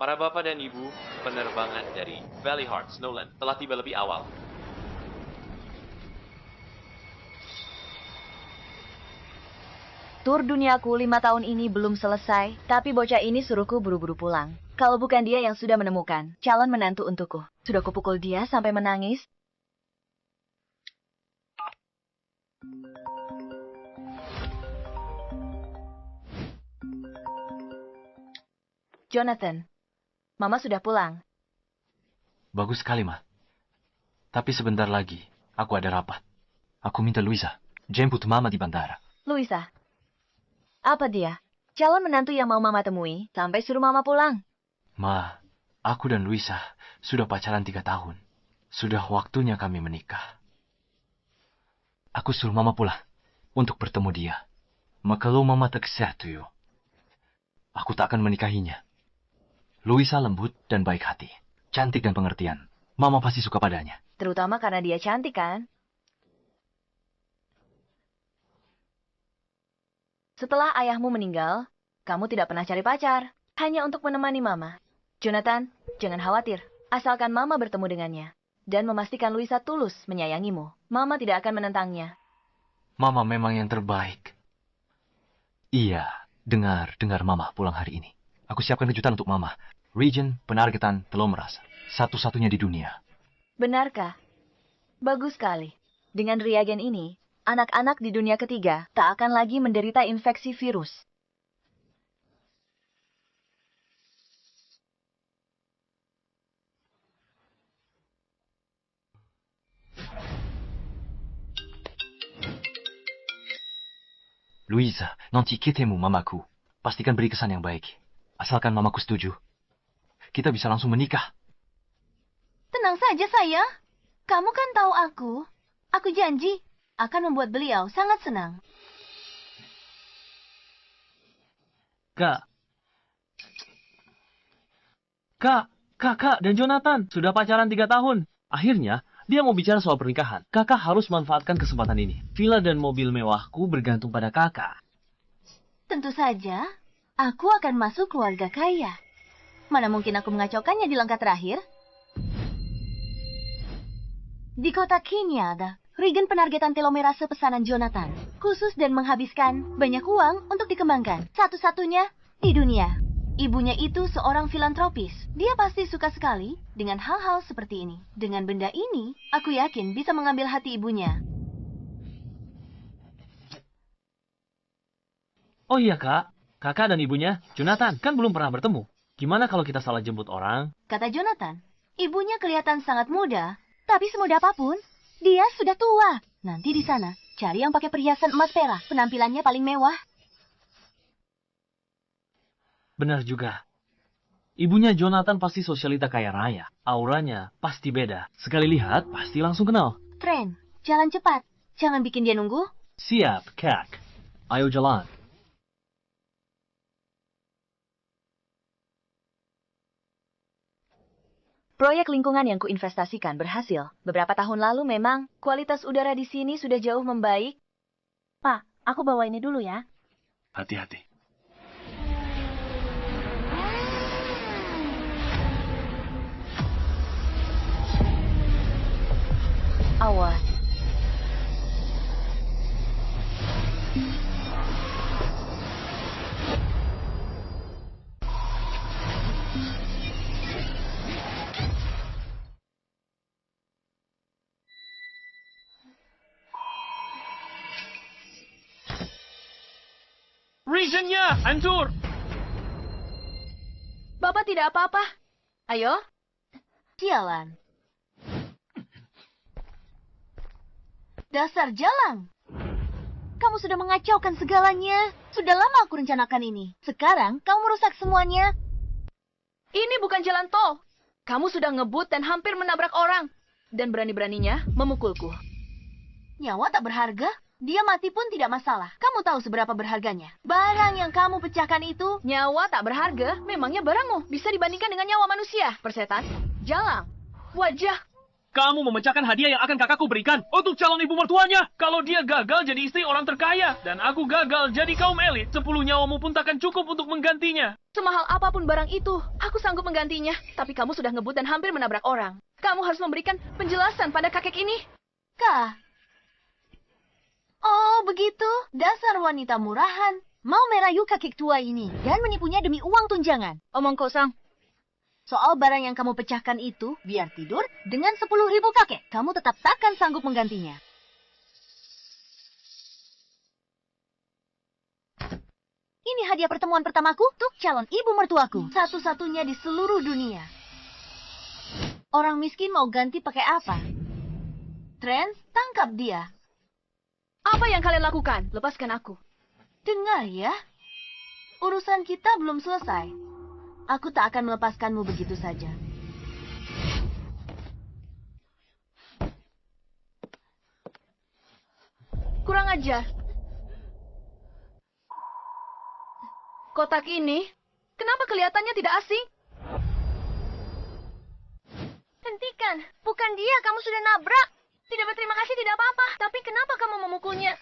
Para bapak dan ibu, penerbangan dari Valley Heart, Snowland telah tiba lebih awal. Tur duniaku 5 tahun ini belum selesai, tapi bocah ini suruhku buru-buru pulang. Kalau bukan dia yang sudah menemukan calon menantu untukku. Sudah kupukul dia sampai menangis. Jonathan, Mama sudah pulang. Bagus sekali, Ma. Tapi sebentar lagi, aku ada rapat. Aku minta Luisa jemput Mama di bandara. Luisa, apa dia? Calon menantu yang mau Mama temui sampai suruh Mama pulang. Ma, aku dan Luisa sudah pacaran 3 tahun. Sudah waktunya kami menikah. Aku suruh Mama pulang untuk bertemu dia. Maka kalau Mama tak setuju, aku tak akan menikahinya. Luisa lembut dan baik hati. Cantik dan pengertian. Mama pasti suka padanya. Terutama karena dia cantik, kan? Setelah ayahmu meninggal, kamu tidak pernah cari pacar. Hanya untuk menemani Mama. Jonathan, jangan khawatir. Asalkan Mama bertemu dengannya. Dan memastikan Luisa tulus menyayangimu. Mama tidak akan menentangnya. Mama memang yang terbaik. Iya, dengar Mama pulang hari ini. Aku siapkan kejutan untuk Mama. Region penargetan telomeras. Satu-satunya di dunia. Benarkah? Bagus sekali. Dengan reagen ini, anak-anak di dunia ketiga tak akan lagi menderita infeksi virus. Luisa, nanti ketemu Mamaku. Pastikan beri kesan yang baik. Asalkan Mamaku setuju. Kita bisa langsung menikah. Tenang saja, sayang. Kamu kan tahu aku. Aku janji akan membuat beliau sangat senang. Kakak dan Jonathan sudah pacaran 3 tahun. Akhirnya, dia mau bicara soal pernikahan. Kakak harus manfaatkan kesempatan ini. Villa dan mobil mewahku bergantung pada kakak. Tentu saja, aku akan masuk keluarga kaya. Mana mungkin aku mengacaukannya di langkah terakhir? Di kota Kinyada, Regan penargetan telomerase pesanan Jonathan. Khusus dan menghabiskan banyak uang untuk dikembangkan. Satu-satunya di dunia. Ibunya itu seorang filantropis. Dia pasti suka sekali dengan hal-hal seperti ini. Dengan benda ini, aku yakin bisa mengambil hati ibunya. Oh iya, Kak. Kakak dan ibunya, Jonathan, kan belum pernah bertemu. Gimana kalau kita salah jemput orang? Kata Jonathan, ibunya kelihatan sangat muda, tapi semuda apapun, dia sudah tua. Nanti di sana, cari yang pakai perhiasan emas perak. Penampilannya paling mewah. Benar juga. Ibunya Jonathan pasti sosialita kaya raya. Auranya pasti beda. Sekali lihat, pasti langsung kenal. Tren, jalan cepat. Jangan bikin dia nunggu. Siap, Kak. Ayo jalan. Proyek lingkungan yang kuinvestasikan berhasil. Beberapa tahun lalu memang kualitas udara di sini sudah jauh membaik. Pak, aku bawa ini dulu ya. Hati-hati. Awas. Regionnya hancur. Bapak tidak apa-apa. Ayo. Sialan. Dasar jalang. Kamu sudah mengacaukan segalanya. Sudah lama aku rencanakan ini. Sekarang kamu merusak semuanya. Ini bukan jalan tol. Kamu sudah ngebut dan hampir menabrak orang. Dan berani-beraninya memukulku. Nyawa tak berharga? Dia mati pun tidak masalah. Kamu tahu seberapa berharganya. Barang yang kamu pecahkan itu... Nyawa tak berharga? Memangnya barangmu bisa dibandingkan dengan nyawa manusia? Persetan, jalang, wajah, Kamu memecahkan hadiah yang akan kakakku berikan untuk calon ibu mertuanya. Kalau dia gagal jadi istri orang terkaya, dan aku gagal jadi kaum elit, 10 nyawamu pun takkan cukup untuk menggantinya. Semahal apapun barang itu, aku sanggup menggantinya. Tapi kamu sudah ngebut dan hampir menabrak orang. Kamu harus memberikan penjelasan pada kakek ini. Kak. Oh, begitu. Dasar wanita murahan. Mau merayu kakek tua ini dan menipunya demi uang tunjangan. Omong kosong. Soal barang yang kamu pecahkan itu, biar tidur dengan 10.000 kakek. Kamu tetap takkan sanggup menggantinya. Ini hadiah pertemuan pertamaku untuk calon ibu mertuaku. Satu-satunya di seluruh dunia. Orang miskin mau ganti pakai apa? Trent, tangkap dia. Apa yang kalian lakukan? Lepaskan aku. Dengar ya. Urusan kita belum selesai. Aku tak akan melepaskanmu begitu saja. Kurang ajar. Kotak ini, kenapa kelihatannya tidak asing? Hentikan, bukan dia, kamu sudah nabrak. Tidak berterima kasih, tidak apa-apa. Tapi kenapa kamu memukulnya?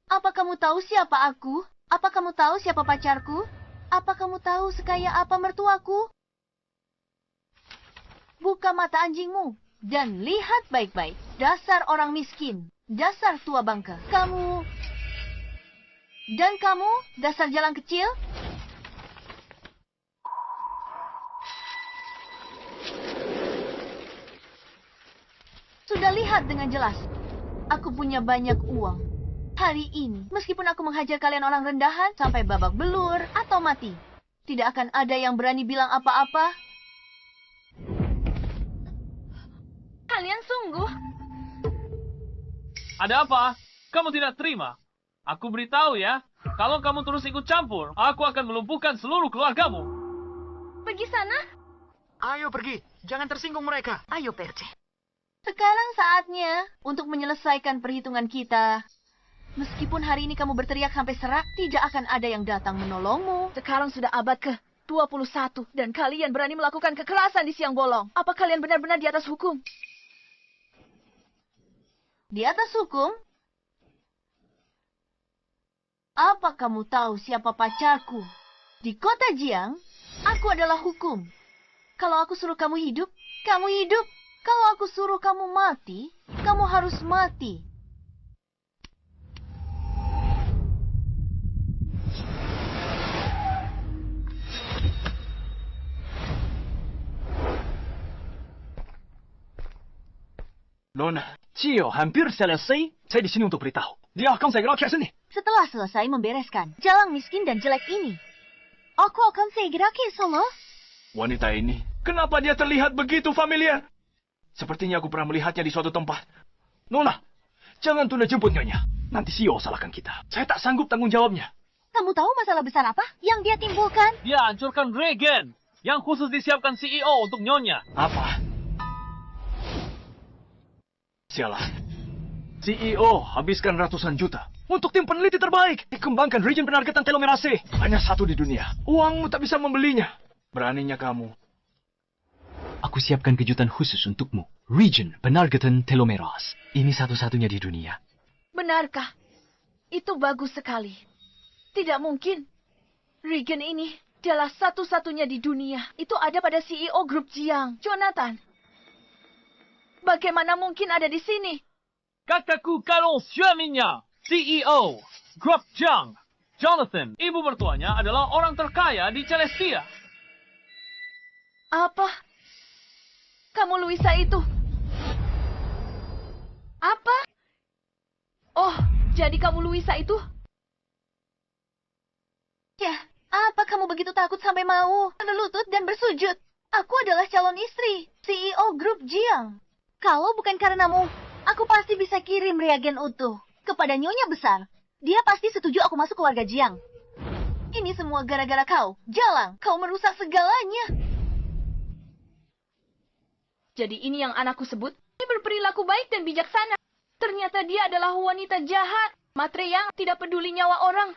Apa kamu tahu siapa aku? Apa kamu tahu siapa pacarku? Apa kamu tahu sekaya apa mertuaku? Buka mata anjingmu dan lihat baik-baik. Dasar orang miskin, dasar tua bangka. Kamu dan kamu, dasar jalan kecil. Sudah lihat dengan jelas. Aku punya banyak uang. Hari ini, meskipun aku menghajar kalian orang rendahan sampai babak belur atau mati, tidak akan ada yang berani bilang apa-apa. Kalian sungguh. Ada apa? Kamu tidak terima? Aku beritahu ya, kalau kamu terus ikut campur, aku akan melumpuhkan seluruh keluargamu. Pergi sana. Ayo pergi, jangan tersinggung mereka. Ayo Perce. Sekarang saatnya untuk menyelesaikan perhitungan kita. Meskipun hari ini kamu berteriak sampai serak, tidak akan ada yang datang menolongmu. Sekarang sudah abad ke-21 dan kalian berani melakukan kekerasan di siang bolong. Apa kalian benar-benar di atas hukum? Di atas hukum? Apa kamu tahu siapa pacarku? Di kota Jiang, aku adalah hukum. Kalau aku suruh kamu hidup, kamu hidup. Kalau aku suruh kamu mati, kamu harus mati. Nona, Cio hampir selesai. Saya di sini untuk beritahu. Dia akan segera ke sini. Setelah selesai membereskan jalan miskin dan jelek ini, aku akan segera ke Solo. Wanita ini, kenapa dia terlihat begitu familiar? Sepertinya aku pernah melihatnya di suatu tempat. Nona, jangan tunda jemput nyonya. Nanti Cio salahkan kita. Saya tak sanggup tanggung jawabnya. Kamu tahu masalah besar apa yang dia timbulkan? Dia hancurkan Regen, yang khusus disiapkan CEO untuk Nyonya. Apa? Sialah. CEO habiskan ratusan juta untuk tim peneliti terbaik. Dikembangkan region penargetan telomerase. Hanya satu di dunia. Uangmu tak bisa membelinya. Beraninya kamu. Aku siapkan kejutan khusus untukmu. Region penargetan telomerase. Ini satu-satunya di dunia. Benarkah? Itu bagus sekali. Tidak mungkin. Regen ini adalah satu-satunya di dunia. Itu ada pada CEO grup Jiang, Jonathan. Bagaimana mungkin ada di sini? Kakakku Kalong suaminya, CEO, Grup Jiang, Jonathan. Ibu mertuanya adalah orang terkaya di Celestia. Apa? Kamu Luisa itu? Apa? Oh, jadi kamu Luisa itu? Ya, apa kamu begitu takut sampai mau berlutut dan bersujud? Aku adalah calon istri, CEO grup Jiang. Kalau bukan karenamu, aku pasti bisa kirim reagen utuh kepada Nyonya Besar. Dia pasti setuju aku masuk keluarga Jiang. Ini semua gara-gara kau. Jalang, kau merusak segalanya. Jadi ini yang anakku sebut? Dia berperilaku baik dan bijaksana. Ternyata dia adalah wanita jahat. Matre yang tidak peduli nyawa orang.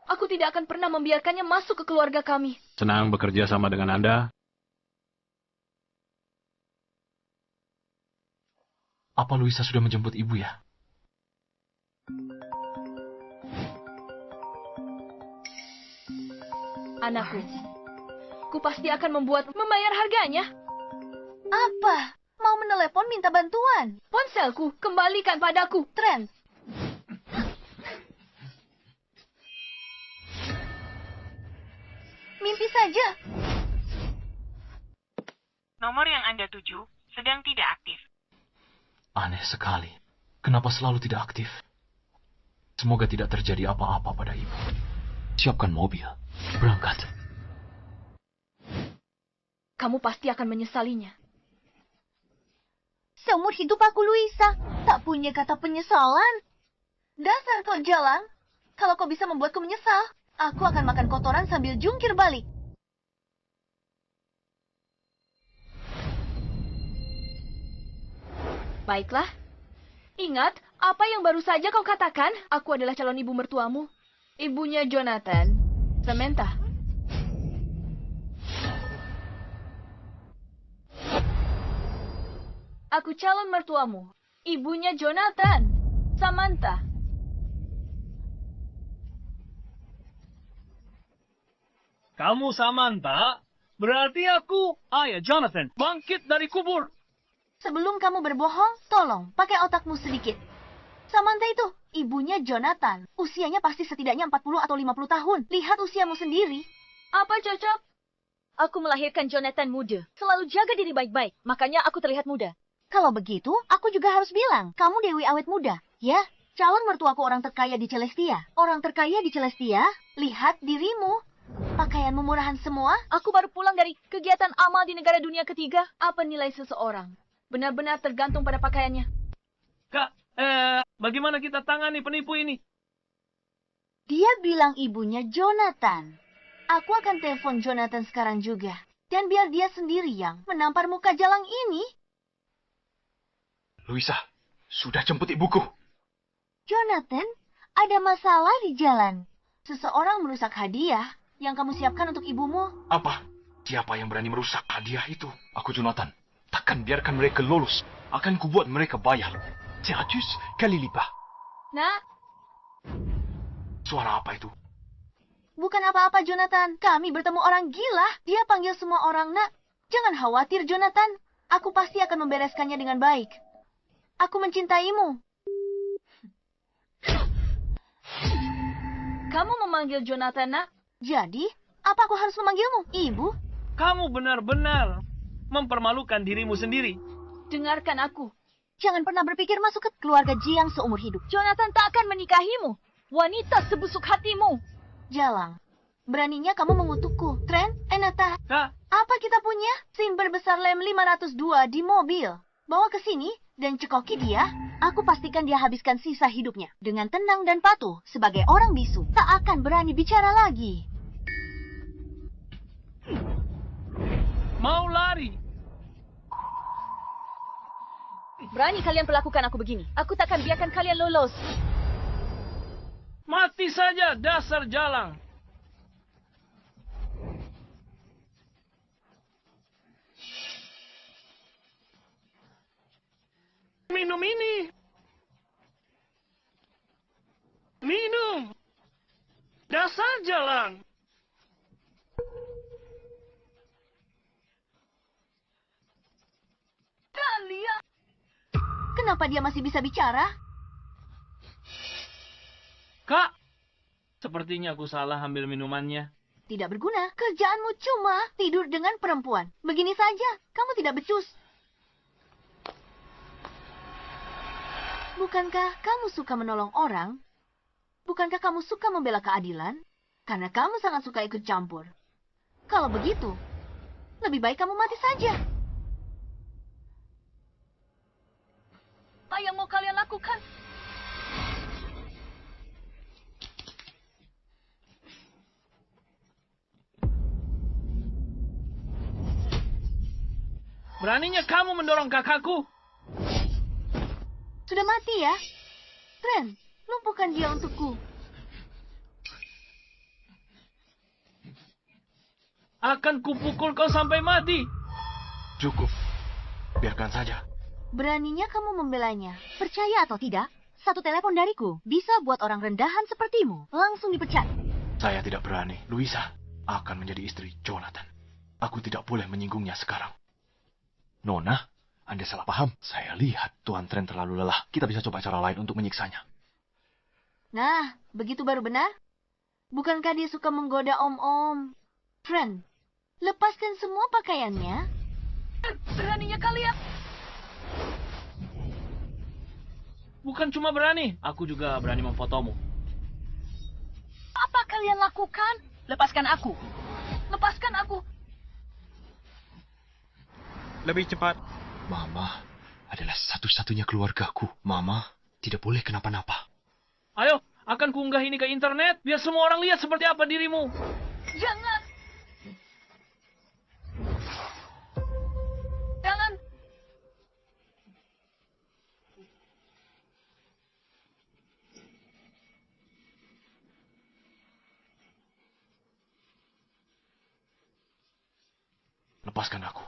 Aku tidak akan pernah membiarkannya masuk ke keluarga kami. Senang bekerja sama dengan Anda. Apa Luisa sudah menjemput ibu ya? Anakku, ku pasti akan membayar harganya. Apa? Mau menelepon minta bantuan? Ponselku, kembalikan padaku. Trent. Mimpi saja. Nomor yang Anda tuju sedang tidak aktif. Aneh sekali. Kenapa selalu tidak aktif? Semoga tidak terjadi apa-apa pada ibu. Siapkan mobil. Berangkat. Kamu pasti akan menyesalinya. Seumur hidup aku, Luisa, tak punya kata penyesalan. Dasar kau jalan. Kalau kau bisa membuatku menyesal, aku akan makan kotoran sambil jungkir balik. Baiklah. Ingat, apa yang baru saja kau katakan? Aku adalah calon ibu mertuamu. Ibunya Jonathan. Samantha. Aku calon mertuamu. Ibunya Jonathan. Samantha. Kamu Samantha? Berarti aku, ayah Jonathan, bangkit dari kubur. Sebelum kamu berbohong, tolong pakai otakmu sedikit. Samantha itu ibunya Jonathan. Usianya pasti setidaknya 40 atau 50 tahun. Lihat usiamu sendiri. Apa cocok? Aku melahirkan Jonathan muda. Selalu jaga diri baik-baik. Makanya aku terlihat muda. Kalau begitu, aku juga harus bilang, kamu Dewi awet muda. Ya, calon mertuaku orang terkaya di Celestia. Orang terkaya di Celestia, lihat dirimu. Pakaianmu murahan semua. Aku baru pulang dari kegiatan amal di negara dunia ketiga. Apa nilai seseorang? Benar-benar tergantung pada pakaiannya. Kak, bagaimana kita tangani penipu ini? Dia bilang ibunya Jonathan. Aku akan telepon Jonathan sekarang juga. Dan biar dia sendiri yang menampar muka jalang ini. Luisa, sudah jemput ibuku. Jonathan, ada masalah di jalan. Seseorang merusak hadiah yang kamu siapkan untuk ibumu. Apa? Siapa yang berani merusak hadiah itu? Aku Jonathan. Takkan biarkan mereka lolos. Akan kubuat mereka bayar. 100 kali lipat. Nak, Suara apa itu? Bukan apa-apa, Jonathan. Kami bertemu orang gila. Dia panggil semua orang, nak. Jangan khawatir, Jonathan. Aku pasti akan membereskannya dengan baik. Aku mencintaimu. kamu memanggil Jonathan, nak? Jadi, apa aku harus memanggilmu? Ibu? Kamu benar-benar mempermalukan dirimu sendiri. Dengarkan aku. Jangan pernah berpikir masuk ke keluarga Jiang seumur hidup. Jonathan tak akan menikahimu. Wanita sebusuk hatimu. Jalang, beraninya kamu mengutukku. Trent, Enata, Kak, apa kita punya? SIM berbesar lem 502 di mobil. Bawa ke sini dan cekoki dia. Aku pastikan dia habiskan sisa hidupnya dengan tenang dan patuh sebagai orang bisu. Tak akan berani bicara lagi. mau lari. Berani kalian perlakukan aku begini. Aku takkan biarkan kalian lolos. Mati saja dasar jalang. Minum ini. Minum. Dasar jalang. Talia. Kenapa dia masih bisa bicara? Kak, sepertinya aku salah ambil minumannya. Tidak berguna. Kerjaanmu cuma tidur dengan perempuan. Begini saja, kamu tidak becus. Bukankah kamu suka menolong orang? Bukankah kamu suka membela keadilan? Karena kamu sangat suka ikut campur. Kalau begitu, lebih baik kamu mati saja. Apa yang mau kalian lakukan? Beraninya kamu mendorong kakakku. Sudah mati ya? Trent, lumpuhkan dia untukku. Akan kupukul kau sampai mati. Cukup. Biarkan saja. Beraninya kamu membelanya. Percaya atau tidak, satu telepon dariku bisa buat orang rendahan sepertimu langsung dipecat. Saya tidak berani. Louisa akan menjadi istri Jonathan. Aku tidak boleh menyinggungnya sekarang. Nona, Anda salah paham. Saya lihat Tuan Trent terlalu lelah. Kita bisa coba cara lain untuk menyiksanya. Nah, begitu baru benar? Bukankah dia suka menggoda om-om? Trent, lepaskan semua pakaiannya. Beraninya kalian. Bukan cuma berani, aku juga berani memfotomu. Apa kalian lakukan? Lepaskan aku. Lepaskan aku. Lebih cepat. Mama adalah satu-satunya keluargaku. Mama tidak boleh kenapa-napa. Ayo, akan kuunggah ini ke internet, biar semua orang lihat seperti apa dirimu. Jangan. Jangan. Lepaskan aku.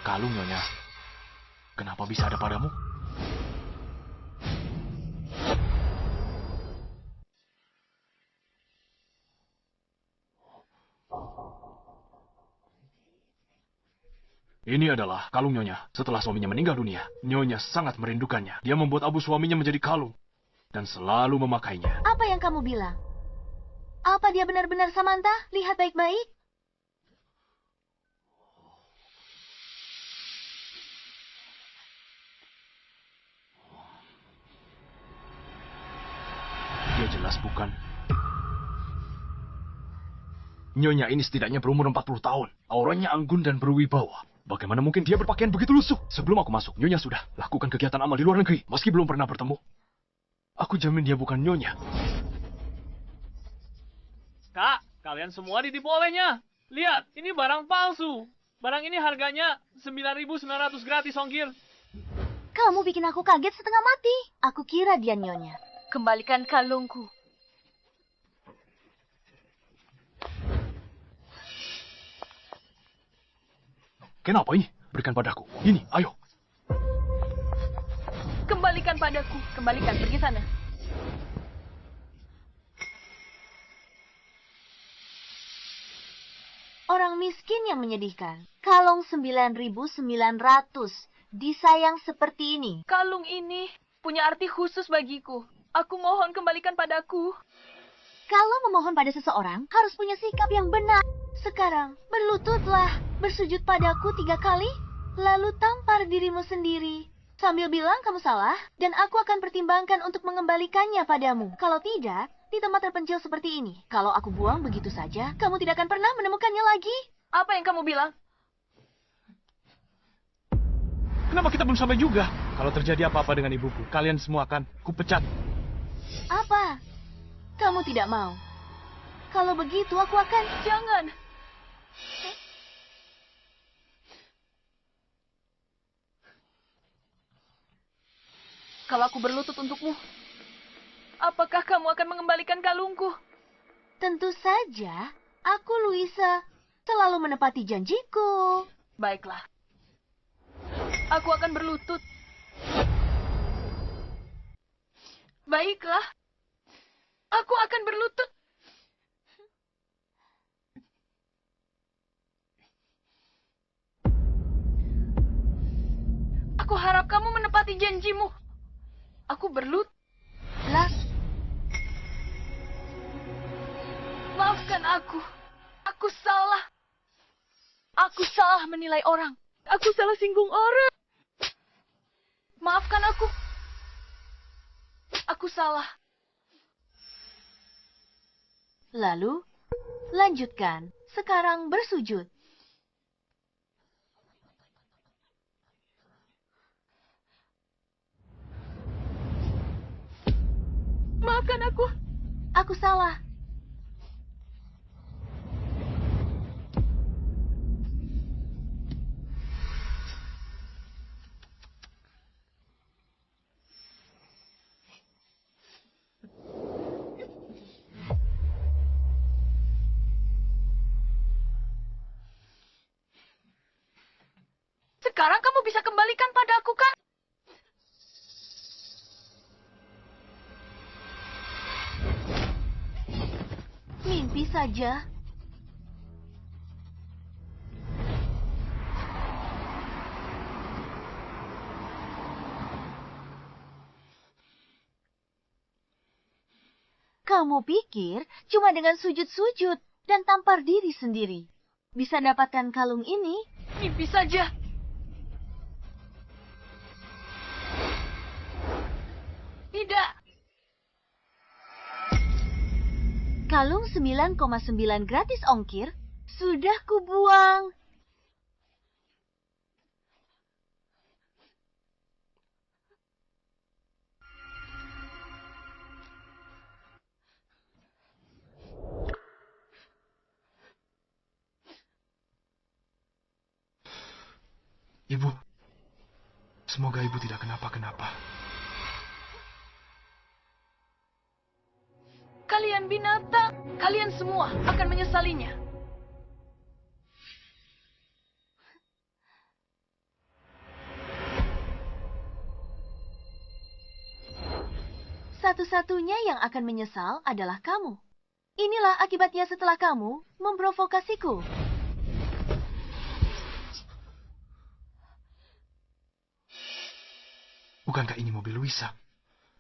Kalung, Nyonya. Kenapa bisa ada padamu? Ini adalah kalung Nyonya. Setelah suaminya meninggal dunia, Nyonya sangat merindukannya. Dia membuat abu suaminya menjadi kalung dan selalu memakainya. Apa yang kamu bilang? Apa dia benar-benar Samantha? Lihat baik-baik. Dia jelas bukan. Nyonya ini setidaknya berumur 40 tahun. Auranya anggun dan berwibawa. Bagaimana mungkin dia berpakaian begitu lusuh? Sebelum aku masuk, Nyonya sudah lakukan kegiatan amal di luar negeri, meski belum pernah bertemu. Aku jamin dia bukan Nyonya. Kak, kalian semua ditipu olehnya. Lihat, ini barang palsu. Barang ini harganya 9.900 gratis ongkir. Kamu bikin aku kaget setengah mati. Aku kira dia Nyonya. Kembalikan kalungku. Kenapa ini? Berikan padaku. Ini, ayo. Kembalikan padaku. Kembalikan, pergi sana. Orang miskin yang menyedihkan. Kalung 9.900. Disayang seperti ini. Kalung ini punya arti khusus bagiku. Aku mohon kembalikan padaku. Kalau memohon pada seseorang, harus punya sikap yang benar. Sekarang, berlututlah. Bersujud padaku 3 kali. Lalu tampar dirimu sendiri. Sambil bilang kamu salah, dan aku akan pertimbangkan untuk mengembalikannya padamu. Kalau tidak, di tempat terpencil seperti ini. Kalau aku buang begitu saja, kamu tidak akan pernah menemukannya lagi. Apa yang kamu bilang? Kenapa kita belum sampai juga? Kalau terjadi apa-apa dengan ibuku, kalian semua akan kupecat. Apa? Kamu tidak mau? Kalau begitu aku akan... Jangan. Kalau aku berlutut untukmu, apakah kamu akan mengembalikan kalungku? Tentu saja, aku Louisa selalu menepati janjiku. Baiklah. Aku akan berlutut. Baiklah. Aku akan berlutut. Aku harap kamu menepati janjimu. Aku berlutut. Lah, Maafkan aku. Aku salah. Aku salah menilai orang. Aku salah singgung orang. Maafkan aku. Aku salah. lalu lanjutkan. Sekarang bersujud. Maafkan aku. Aku salah. Sekarang kamu bisa kembalikan padaku, kan? Mimpi saja. Kamu pikir cuma dengan sujud-sujud dan tampar diri sendiri bisa dapatkan kalung ini? Mimpi saja. Tidak. Kalung 9,9 gratis ongkir sudah kubuang. Ibu, semoga ibu tidak kenapa-kenapa. Kalian binatang, kalian semua akan menyesalinya. Satu-satunya yang akan menyesal adalah kamu. Inilah akibatnya setelah kamu memprovokasiku. Bukankah ini mobil Luisa?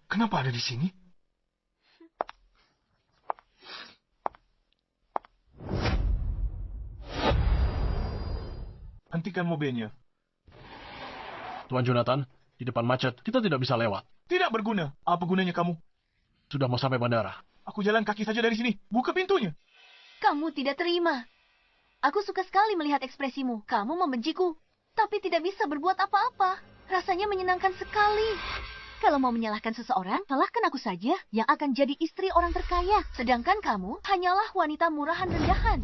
Kenapa ada di sini? Hentikan mobilnya. Tuan Jonathan, di depan macet, kita tidak bisa lewat. Tidak berguna. Apa gunanya kamu? Sudah mau sampai bandara. Aku jalan kaki saja dari sini. Buka pintunya. Kamu tidak terima. Aku suka sekali melihat ekspresimu. Kamu membenciku, tapi tidak bisa berbuat apa-apa. Rasanya menyenangkan sekali. Kalau mau menyalahkan seseorang, salahkan aku saja yang akan jadi istri orang terkaya. Sedangkan kamu hanyalah wanita murahan rendahan.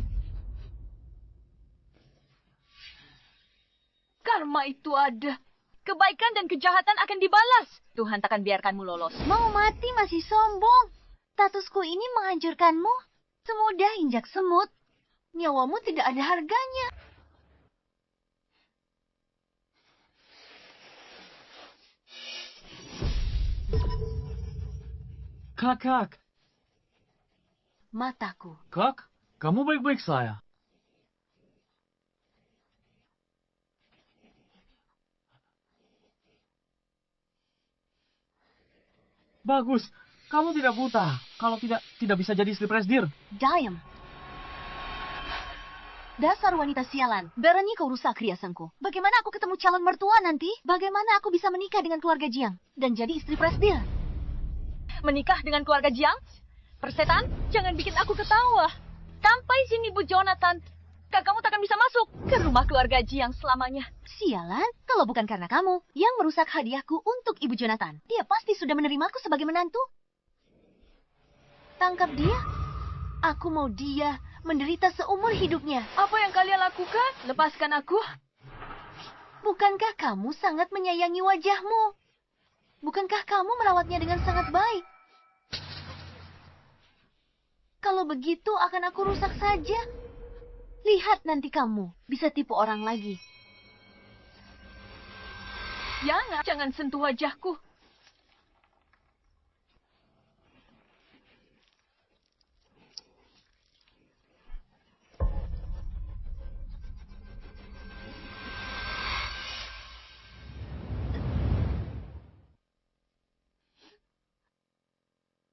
Karma itu ada. Kebaikan dan kejahatan akan dibalas. Tuhan takkan biarkanmu lolos. Mau mati masih sombong. Statusku ini menghancurkanmu. Semudah injak semut. Nyawamu tidak ada harganya. Kakak. Mataku. Kak, kamu baik-baik saya. Bagus, kamu tidak buta. Kalau tidak bisa jadi istri presdir. Diam. Dasar wanita sialan. Berani kau rusak riasanku. Bagaimana aku ketemu calon mertua nanti? Bagaimana aku bisa menikah dengan keluarga Jiang dan jadi istri presdir? Menikah dengan keluarga Jiang? Persetan, jangan bikin aku ketawa. Sampai sini, Bu Jonathan. Kamu takkan bisa masuk ke rumah keluarga Jiang selamanya. Sialan, kalau bukan karena kamu yang merusak hadiahku untuk Ibu Jonathan. Dia pasti sudah menerimaku sebagai menantu. Tangkap dia. Aku mau dia menderita seumur hidupnya. Apa yang kalian lakukan? Lepaskan aku. Bukankah kamu sangat menyayangi wajahmu? Bukankah kamu merawatnya dengan sangat baik? Kalau begitu akan aku rusak saja. Lihat nanti kamu bisa tipu orang lagi. Jangan sentuh wajahku.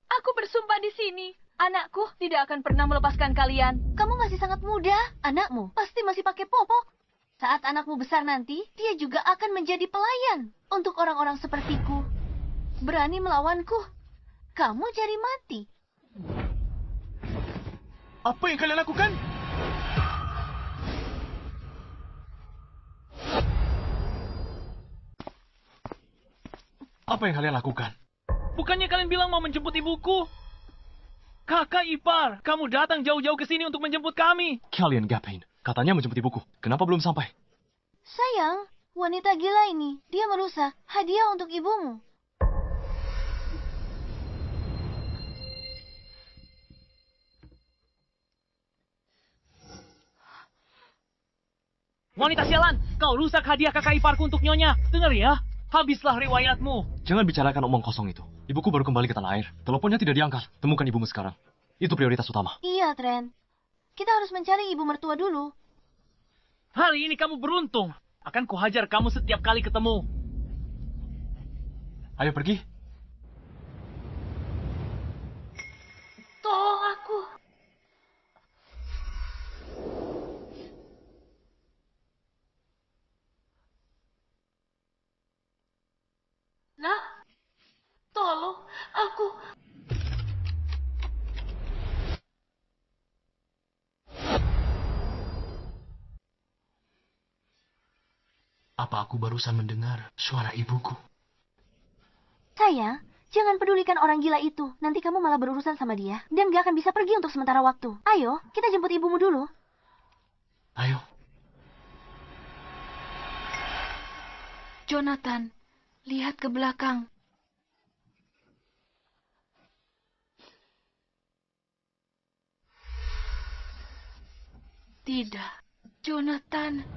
Aku bersumpah di sini. Anakku tidak akan pernah melepaskan kalian. Kamu masih sangat muda. Anakmu pasti masih pakai popok. Saat anakmu besar nanti, dia juga akan menjadi pelayan untuk orang-orang sepertiku. Berani melawanku, kamu jadi mati. Apa yang kalian lakukan? Apa yang kalian lakukan? Bukannya kalian bilang mau menjemput ibuku? Kakak ipar, kamu datang jauh-jauh ke sini untuk menjemput kami. Kalian ngapain? Katanya menjemput ibuku. Kenapa belum sampai? Sayang, wanita gila ini, dia merusak hadiah untuk ibumu. Wanita sialan, kau rusak hadiah kakak iparku untuk Nyonya. Dengar ya, habislah riwayatmu. Jangan bicarakan omong kosong itu. Ibuku baru kembali ke tanah air. Teleponnya tidak diangkat. Temukan ibumu sekarang. Itu prioritas utama. Iya, Trent. Kita harus mencari ibu mertua dulu. Hari ini kamu beruntung. Akan kuhajar kamu setiap kali ketemu. Ayo pergi. Tolong aku. Nah, tolong aku. Apa aku barusan mendengar suara ibuku? Sayang, jangan pedulikan orang gila itu. Nanti kamu malah berurusan sama dia. Dan gak akan bisa pergi untuk sementara waktu. Ayo, kita jemput ibumu dulu. Ayo. Jonathan, lihat ke belakang. Tidak, Jonathan.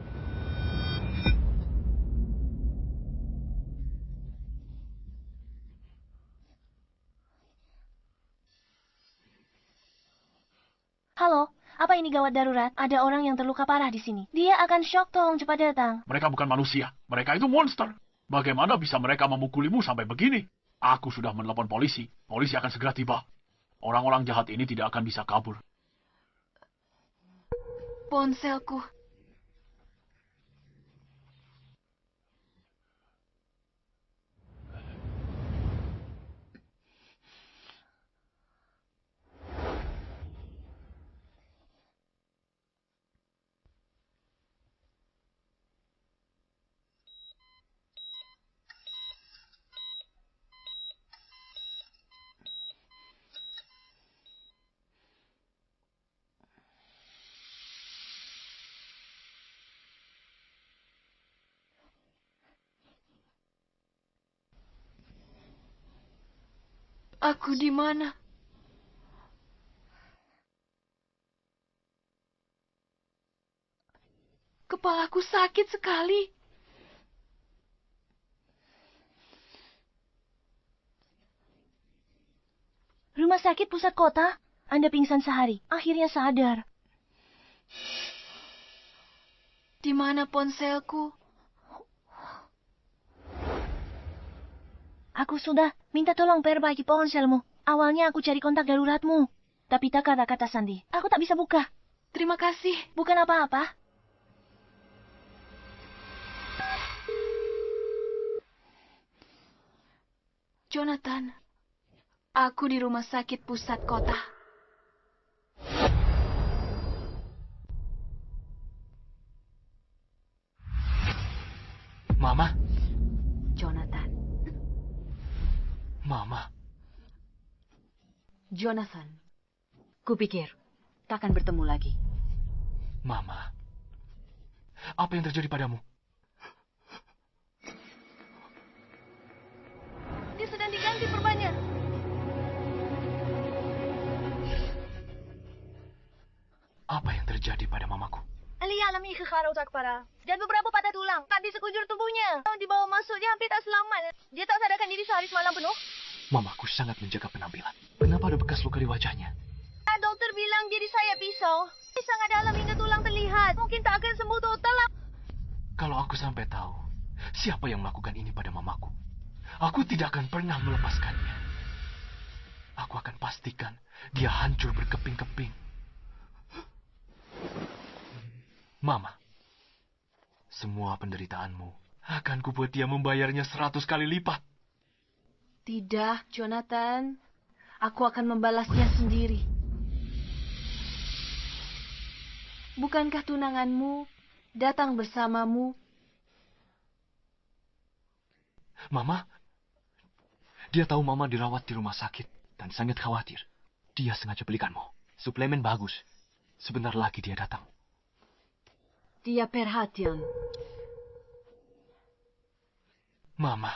Halo, apa ini gawat darurat? Ada orang yang terluka parah di sini. Dia akan shock, tolong cepat datang. Mereka bukan manusia. Mereka itu monster. Bagaimana bisa mereka memukulimu sampai begini? Aku sudah menelepon polisi. Polisi akan segera tiba. Orang-orang jahat ini tidak akan bisa kabur. Ponselku. Aku di mana? Kepalaku sakit sekali. Rumah sakit pusat kota? Anda pingsan sehari, akhirnya sadar. Di mana ponselku? Aku sudah minta tolong perbaiki ponselmu. Awalnya aku cari kontak daruratmu. Tapi tak ada kata sandi. Aku tak bisa buka. Terima kasih. Bukan apa-apa. Jonathan, aku di rumah sakit pusat kota. Mama? Jonathan. Mama? Jonathan. Kupikir takkan bertemu lagi. Mama? Apa yang terjadi padamu? Dia sedang diganti perbannya. Apa yang terjadi pada mamaku? Ali alami kekar otak parah. Dan beberapa patah tulang. Tak di sekujur tubuhnya. Dibawa masuk, dia hampir tak selamat. Dia tak sadarkan diri sehari semalam penuh. Mamaku sangat menjaga penampilan. Kenapa ada bekas luka di wajahnya? Dokter bilang dia disayat pisau. Dia sangat dalam hingga tulang terlihat. Mungkin tak akan sembuh total. Kalau aku sampai tahu siapa yang melakukan ini pada mamaku, aku tidak akan pernah melepaskannya. Aku akan pastikan dia hancur berkeping-keping. Mama, semua penderitaanmu akan kubuat dia membayarnya 100 kali lipat. Tidak, Jonathan. Aku akan membalasnya sendiri. Bukankah tunanganmu datang bersamamu? Mama, dia tahu Mama dirawat di rumah sakit dan sangat khawatir. Dia sengaja belikanmu. Suplemen bagus. Sebentar lagi dia datang. Dia perhatian. Mama,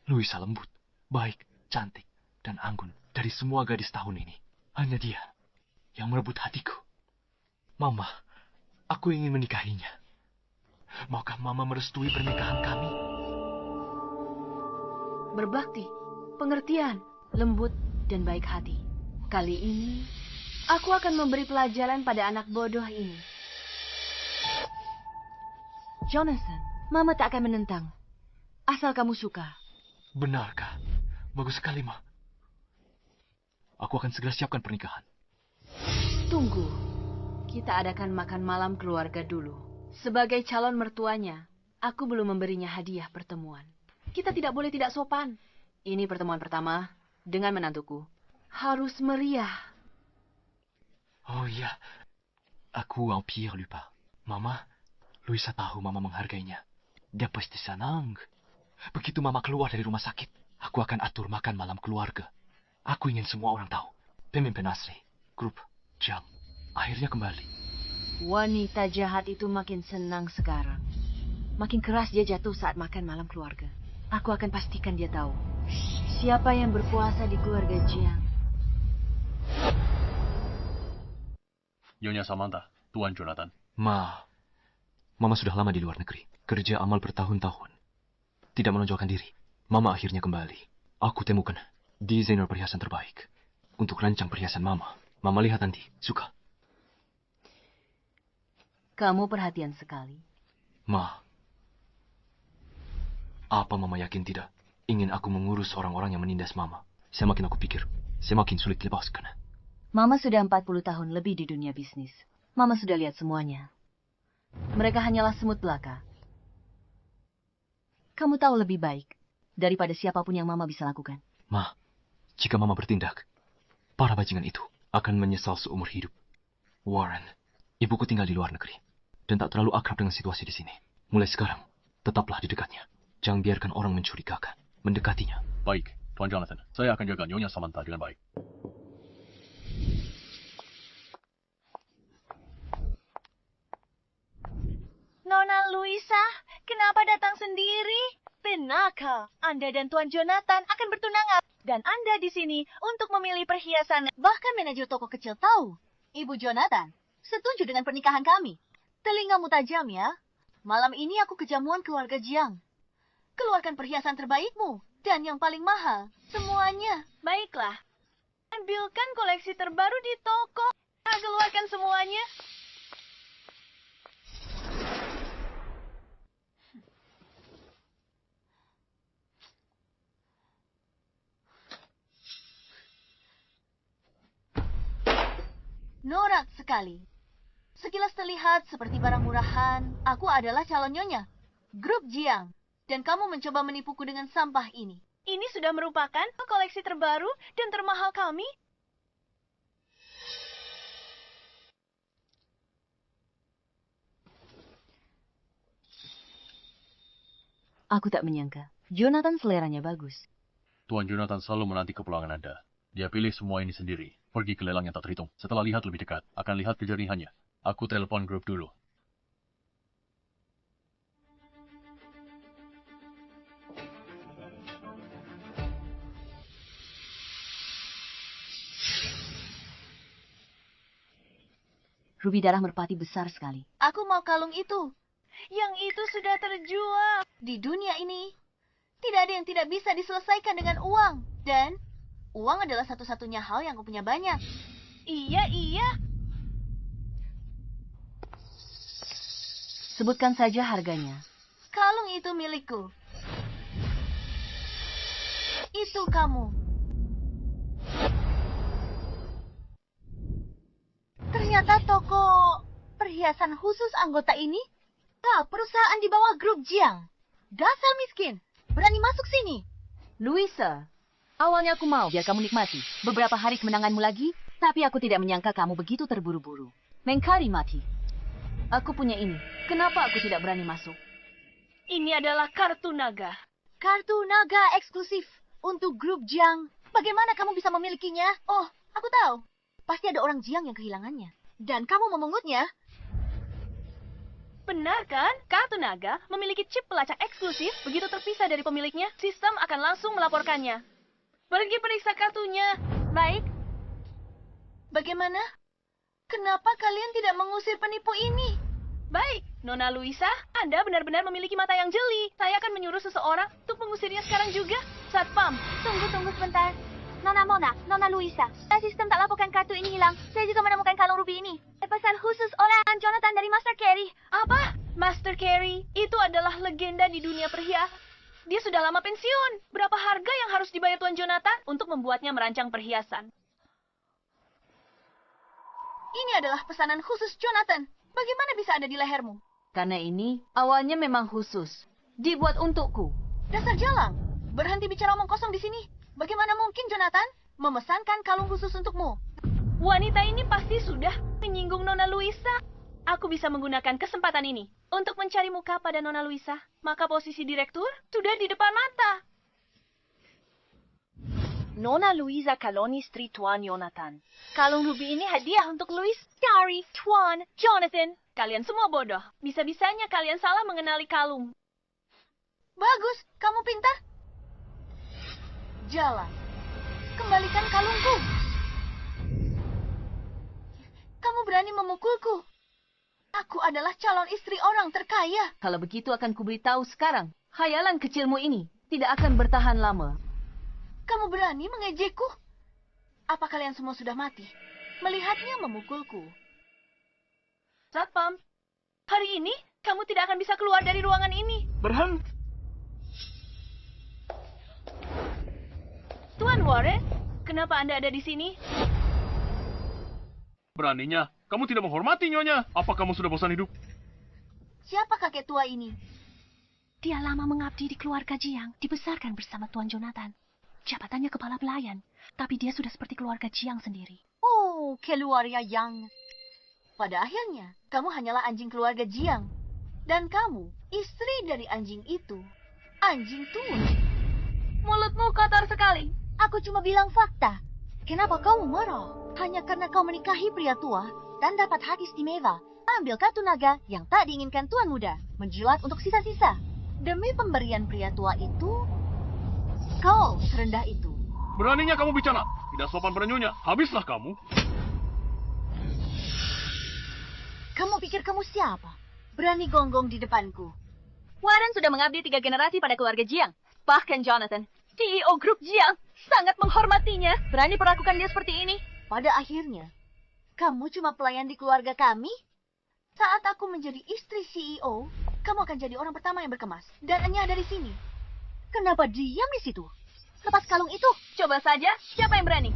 Luisa lembut, baik, cantik, dan anggun dari semua gadis tahun ini. Hanya dia yang merebut hatiku. Mama, aku ingin menikahinya. Maukah Mama merestui pernikahan kami? Berbakti, pengertian, lembut, dan baik hati. Kali ini, aku akan memberi pelajaran pada anak bodoh ini. Jonathan, Mama tak akan menentang. Asal kamu suka. Benarkah? Bagus sekali, Ma. Aku akan segera siapkan pernikahan. Tunggu. Kita adakan makan malam keluarga dulu. Sebagai calon mertuanya, aku belum memberinya hadiah pertemuan. Kita tidak boleh tidak sopan. Ini pertemuan pertama dengan menantuku. Harus meriah. Oh iya, aku hampir lupa. Mama, Luisa tahu Mama menghargainya. Dia pasti senang. Begitu Mama keluar dari rumah sakit, aku akan atur makan malam keluarga. Aku ingin semua orang tahu. Pemimpin asli, grup, jam, akhirnya kembali. Wanita jahat itu makin senang sekarang. Makin keras dia jatuh saat makan malam keluarga. Aku akan pastikan dia tahu siapa yang berkuasa di keluarga Jiang. Nyonya Samantha, Tuan Jonathan. Mama sudah lama di luar negeri. Kerja amal bertahun-tahun. Tidak menonjolkan diri. Mama akhirnya kembali. Aku temukan desainer perhiasan terbaik. Untuk rancang perhiasan Mama. Mama lihat nanti. Suka? Kamu perhatian sekali. Apa Mama yakin tidak? Ingin aku mengurus orang-orang yang menindas Mama. Semakin aku pikir, semakin sulit dilepaskan. Mama sudah 40 tahun lebih di dunia bisnis. Mama sudah lihat semuanya. Mereka hanyalah semut belaka. Kamu tahu lebih baik daripada siapapun yang Mama bisa lakukan. Jika Mama bertindak, para bajingan itu akan menyesal seumur hidup. Warren, ibuku tinggal di luar negeri dan tak terlalu akrab dengan situasi di sini. Mulai sekarang, tetaplah di dekatnya. Jangan biarkan orang mencurigakan, mendekatinya. Baik, Tuan Jonathan. Saya akan jaga Nyonya Samantha dengan baik. Nona Luisa, kenapa datang sendiri? Benarkah Anda dan Tuan Jonathan akan bertunangan? Dan Anda di sini untuk memilih perhiasan. Bahkan manajer toko kecil tahu. Ibu Jonathan setuju dengan pernikahan kami. Telingamu tajam ya. Malam ini aku kejamuan keluarga Jiang. Keluarkan perhiasan terbaikmu. Dan yang paling mahal. Semuanya. Baiklah. Ambilkan koleksi terbaru di toko. Keluarkan semuanya. Norak sekali. Sekilas terlihat seperti barang murahan. Aku adalah calon nyonya. Grup Jiang. Dan kamu mencoba menipuku dengan sampah ini. Ini sudah merupakan koleksi terbaru dan termahal kami. Aku tak menyangka. Jonathan seleranya bagus. Tuan Jonathan selalu menanti kepulangan Anda. Dia pilih semua ini sendiri. Pergi ke lelang yang tak terhitung. Setelah lihat lebih dekat, akan lihat kejernihannya. Aku telepon grup dulu. Rubi darah merpati besar sekali. Aku mau kalung itu. Yang itu sudah terjual. Di dunia ini, tidak ada yang tidak bisa diselesaikan dengan uang. Dan uang adalah satu-satunya hal yang aku punya banyak. Iya. Sebutkan saja harganya. Kalung itu milikku. Itu kamu. Ternyata toko perhiasan khusus anggota ini perusahaan di bawah grup Jiang. Dasar miskin. Berani masuk sini. Luisa, awalnya aku mau biar kamu nikmati beberapa hari kemenanganmu lagi, tapi aku tidak menyangka kamu begitu terburu-buru. Mengkari mati. Aku punya ini. Kenapa aku tidak berani masuk? Ini adalah kartu naga. Kartu naga eksklusif untuk grup Jiang. Bagaimana kamu bisa memilikinya? Oh, aku tahu. Pasti ada orang Jiang yang kehilangannya. Dan kamu memungutnya. Benar kan? Kartu naga memiliki chip pelacak eksklusif. Begitu terpisah dari pemiliknya, sistem akan langsung melaporkannya. Pergi periksa kartunya. Baik. Bagaimana? Kenapa kalian tidak mengusir penipu ini? Baik, Nona Luisa, Anda benar-benar memiliki mata yang jeli. Saya akan menyuruh seseorang untuk mengusirnya sekarang juga. Satpam. Tunggu sebentar. Nona Mona, Nona Luisa. Sistem tak laporkan kartu ini hilang. Saya juga menemukan kalung ruby ini. Pesan khusus oleh Jonathan dari Master Carey. Apa? Master Carey, itu adalah legenda di dunia perhiasan. Dia sudah lama pensiun. Berapa harga yang harus dibayar Tuan Jonathan untuk membuatnya merancang perhiasan? Ini adalah pesanan khusus Jonathan. Bagaimana bisa ada di lehermu? Karena ini awalnya memang khusus. Dibuat untukku. Dasar jalang. Berhenti bicara omong kosong di sini. Bagaimana mungkin Jonathan memesankan kalung khusus untukmu? Wanita ini pasti sudah menyinggung Nona Luisa. Aku bisa menggunakan kesempatan ini untuk mencari muka pada Nona Luisa. Maka posisi direktur sudah di depan mata. Nona Luisa Caloni istri Tuan Jonathan. Kalung ruby ini hadiah untuk Louis, Carey, Tuan, Jonathan. Kalian semua bodoh. Bisa-bisanya kalian salah mengenali kalung. Bagus, kamu pintar. Jalan. Kembalikan kalungku. Kamu berani memukulku. Aku adalah calon istri orang terkaya. Kalau begitu akan kuberitahu sekarang. Khayalan kecilmu ini tidak akan bertahan lama. Kamu berani mengejekku? Apa kalian semua sudah mati? Melihatnya memukulku. Satpam, hari ini kamu tidak akan bisa keluar dari ruangan ini. Berhenti. Tuan Warren, kenapa Anda ada di sini? Beraninya, kamu tidak menghormati Nyonya. Apa kamu sudah bosan hidup? Siapa kakek tua ini? Dia lama mengabdi di keluarga Jiang, dibesarkan bersama Tuan Jonathan. Jabatannya kepala pelayan, tapi dia sudah seperti keluarga Jiang sendiri. Oh, keluarga Yang. Pada akhirnya, kamu hanyalah anjing keluarga Jiang. Dan kamu, istri dari anjing itu. Anjing tua. Mulutmu kotor sekali. Aku cuma bilang fakta. Kenapa kamu marah? Hanya karena kau menikahi pria tua dan dapat hak istimewa. Ambil kartu naga yang tak diinginkan tuan muda. Menjilat untuk sisa-sisa. Demi pemberian pria tua itu, kau serendah itu. Beraninya kamu bicara. Tidak sopan pada Nyonya. Habislah kamu. Kamu pikir kamu siapa? Berani gonggong di depanku. Warren sudah mengabdi 3 generasi pada keluarga Jiang. Bahkan Jonathan, CEO grup Jiang, sangat menghormatinya. Berani perlakukan dia seperti ini. Pada akhirnya, kamu cuma pelayan di keluarga kami? Saat aku menjadi istri CEO, kamu akan jadi orang pertama yang berkemas. Dan Enya dari sini. Kenapa diam di situ? Lepas kalung itu. Coba saja, siapa yang berani?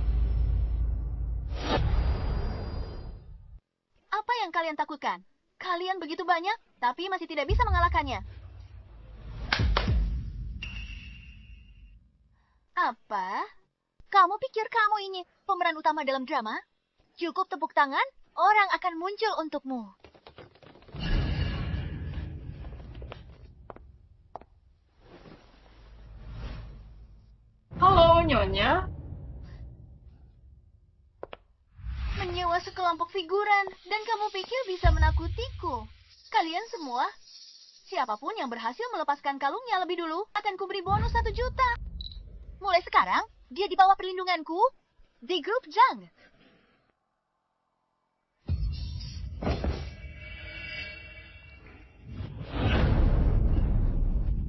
Apa yang kalian takutkan? Kalian begitu banyak, tapi masih tidak bisa mengalahkannya. Apa? Kamu pikir kamu ini pemeran utama dalam drama? Cukup tepuk tangan, orang akan muncul untukmu. Halo, Nyonya. Menyewa sekelompok figuran, dan kamu pikir bisa menakutiku? Kalian semua, siapapun yang berhasil melepaskan kalungnya lebih dulu, akan kuberi bonus 1 juta. Mulai sekarang, dia di bawah perlindunganku di grup Jang.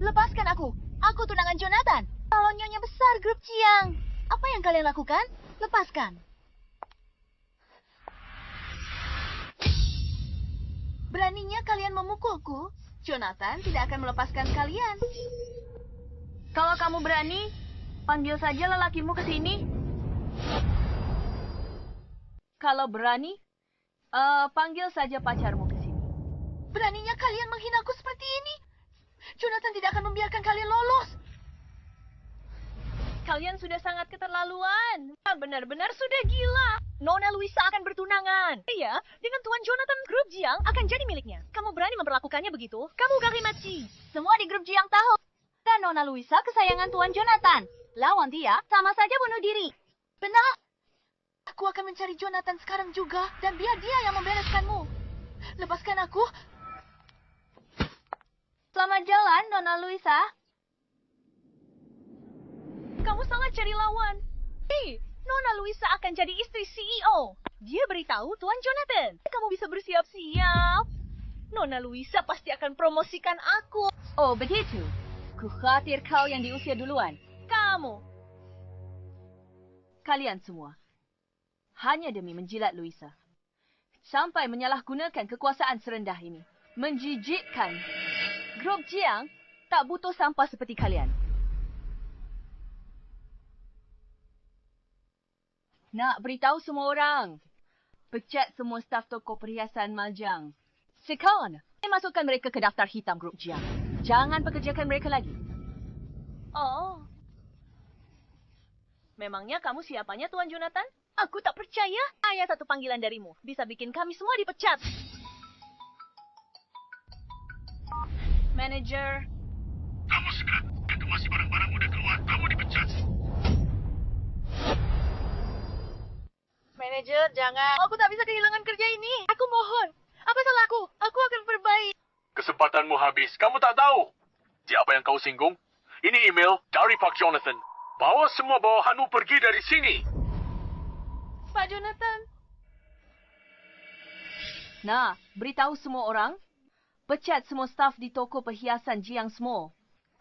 Lepaskan aku. Aku tunangan Jonathan. Kalau Nyonya besar grup Jiang. Apa yang kalian lakukan? Lepaskan. Beraninya kalian memukulku, Jonathan tidak akan melepaskan kalian. Kalau kamu berani, panggil saja lelakimu ke sini. Kalau berani, panggil saja pacarmu ke sini. Beraninya kalian menghinaku seperti ini. Jonathan tidak akan membiarkan kalian lolos. Kalian sudah sangat keterlaluan. Benar-benar sudah gila. Nona Luisa akan bertunangan. Iya, dengan Tuan Jonathan, grup Jiang akan jadi miliknya. Kamu berani memperlakukannya begitu? Kamu Garimachi. Semua di grup Jiang tahu. Dan Nona Luisa kesayangan Tuan Jonathan. Lawan dia, sama saja bunuh diri. Benar. Aku akan mencari Jonathan sekarang juga. Dan biar dia yang membereskanmu. Lepaskan aku. Selamat jalan, Nona Luisa. Kamu sangat cari lawan. Hei, Nona Luisa akan jadi istri CEO. Dia beritahu Tuan Jonathan. Kamu bisa bersiap-siap. Nona Luisa pasti akan promosikan aku. Oh, begitu. Ku khawatir kau yang diusir duluan. Kamu. Kalian semua. Hanya demi menjilat Luisa. Sampai menyalahgunakan kekuasaan serendah ini. Menjijikkan. Grup Jiang tak butuh sampah seperti kalian. Nak beritahu semua orang. Pecat semua staf toko perhiasan Majang. Sekarang, masukkan mereka ke daftar hitam grup Jiang. Jangan pekerjakan mereka lagi. Oh. Memangnya kamu siapanya, Tuan Jonathan? Aku tak percaya. Ayah satu panggilan darimu. Bisa bikin kami semua dipecat. Manager. Kamu segera evakuasi barang-barang udah keluar. Kamu dipecat. Manajer, jangan. Aku tak bisa kehilangan kerja ini. Aku mohon. Apa salahku? Aku akan perbaiki. Kesempatanmu habis. Kamu tak tahu. Siapa yang kau singgung? Ini email dari Pak Jonathan. Bawa semua bawahanmu pergi dari sini. Pak Jonathan. Nah, beritahu semua orang. Pecat semua staf di toko perhiasan Jiang Small.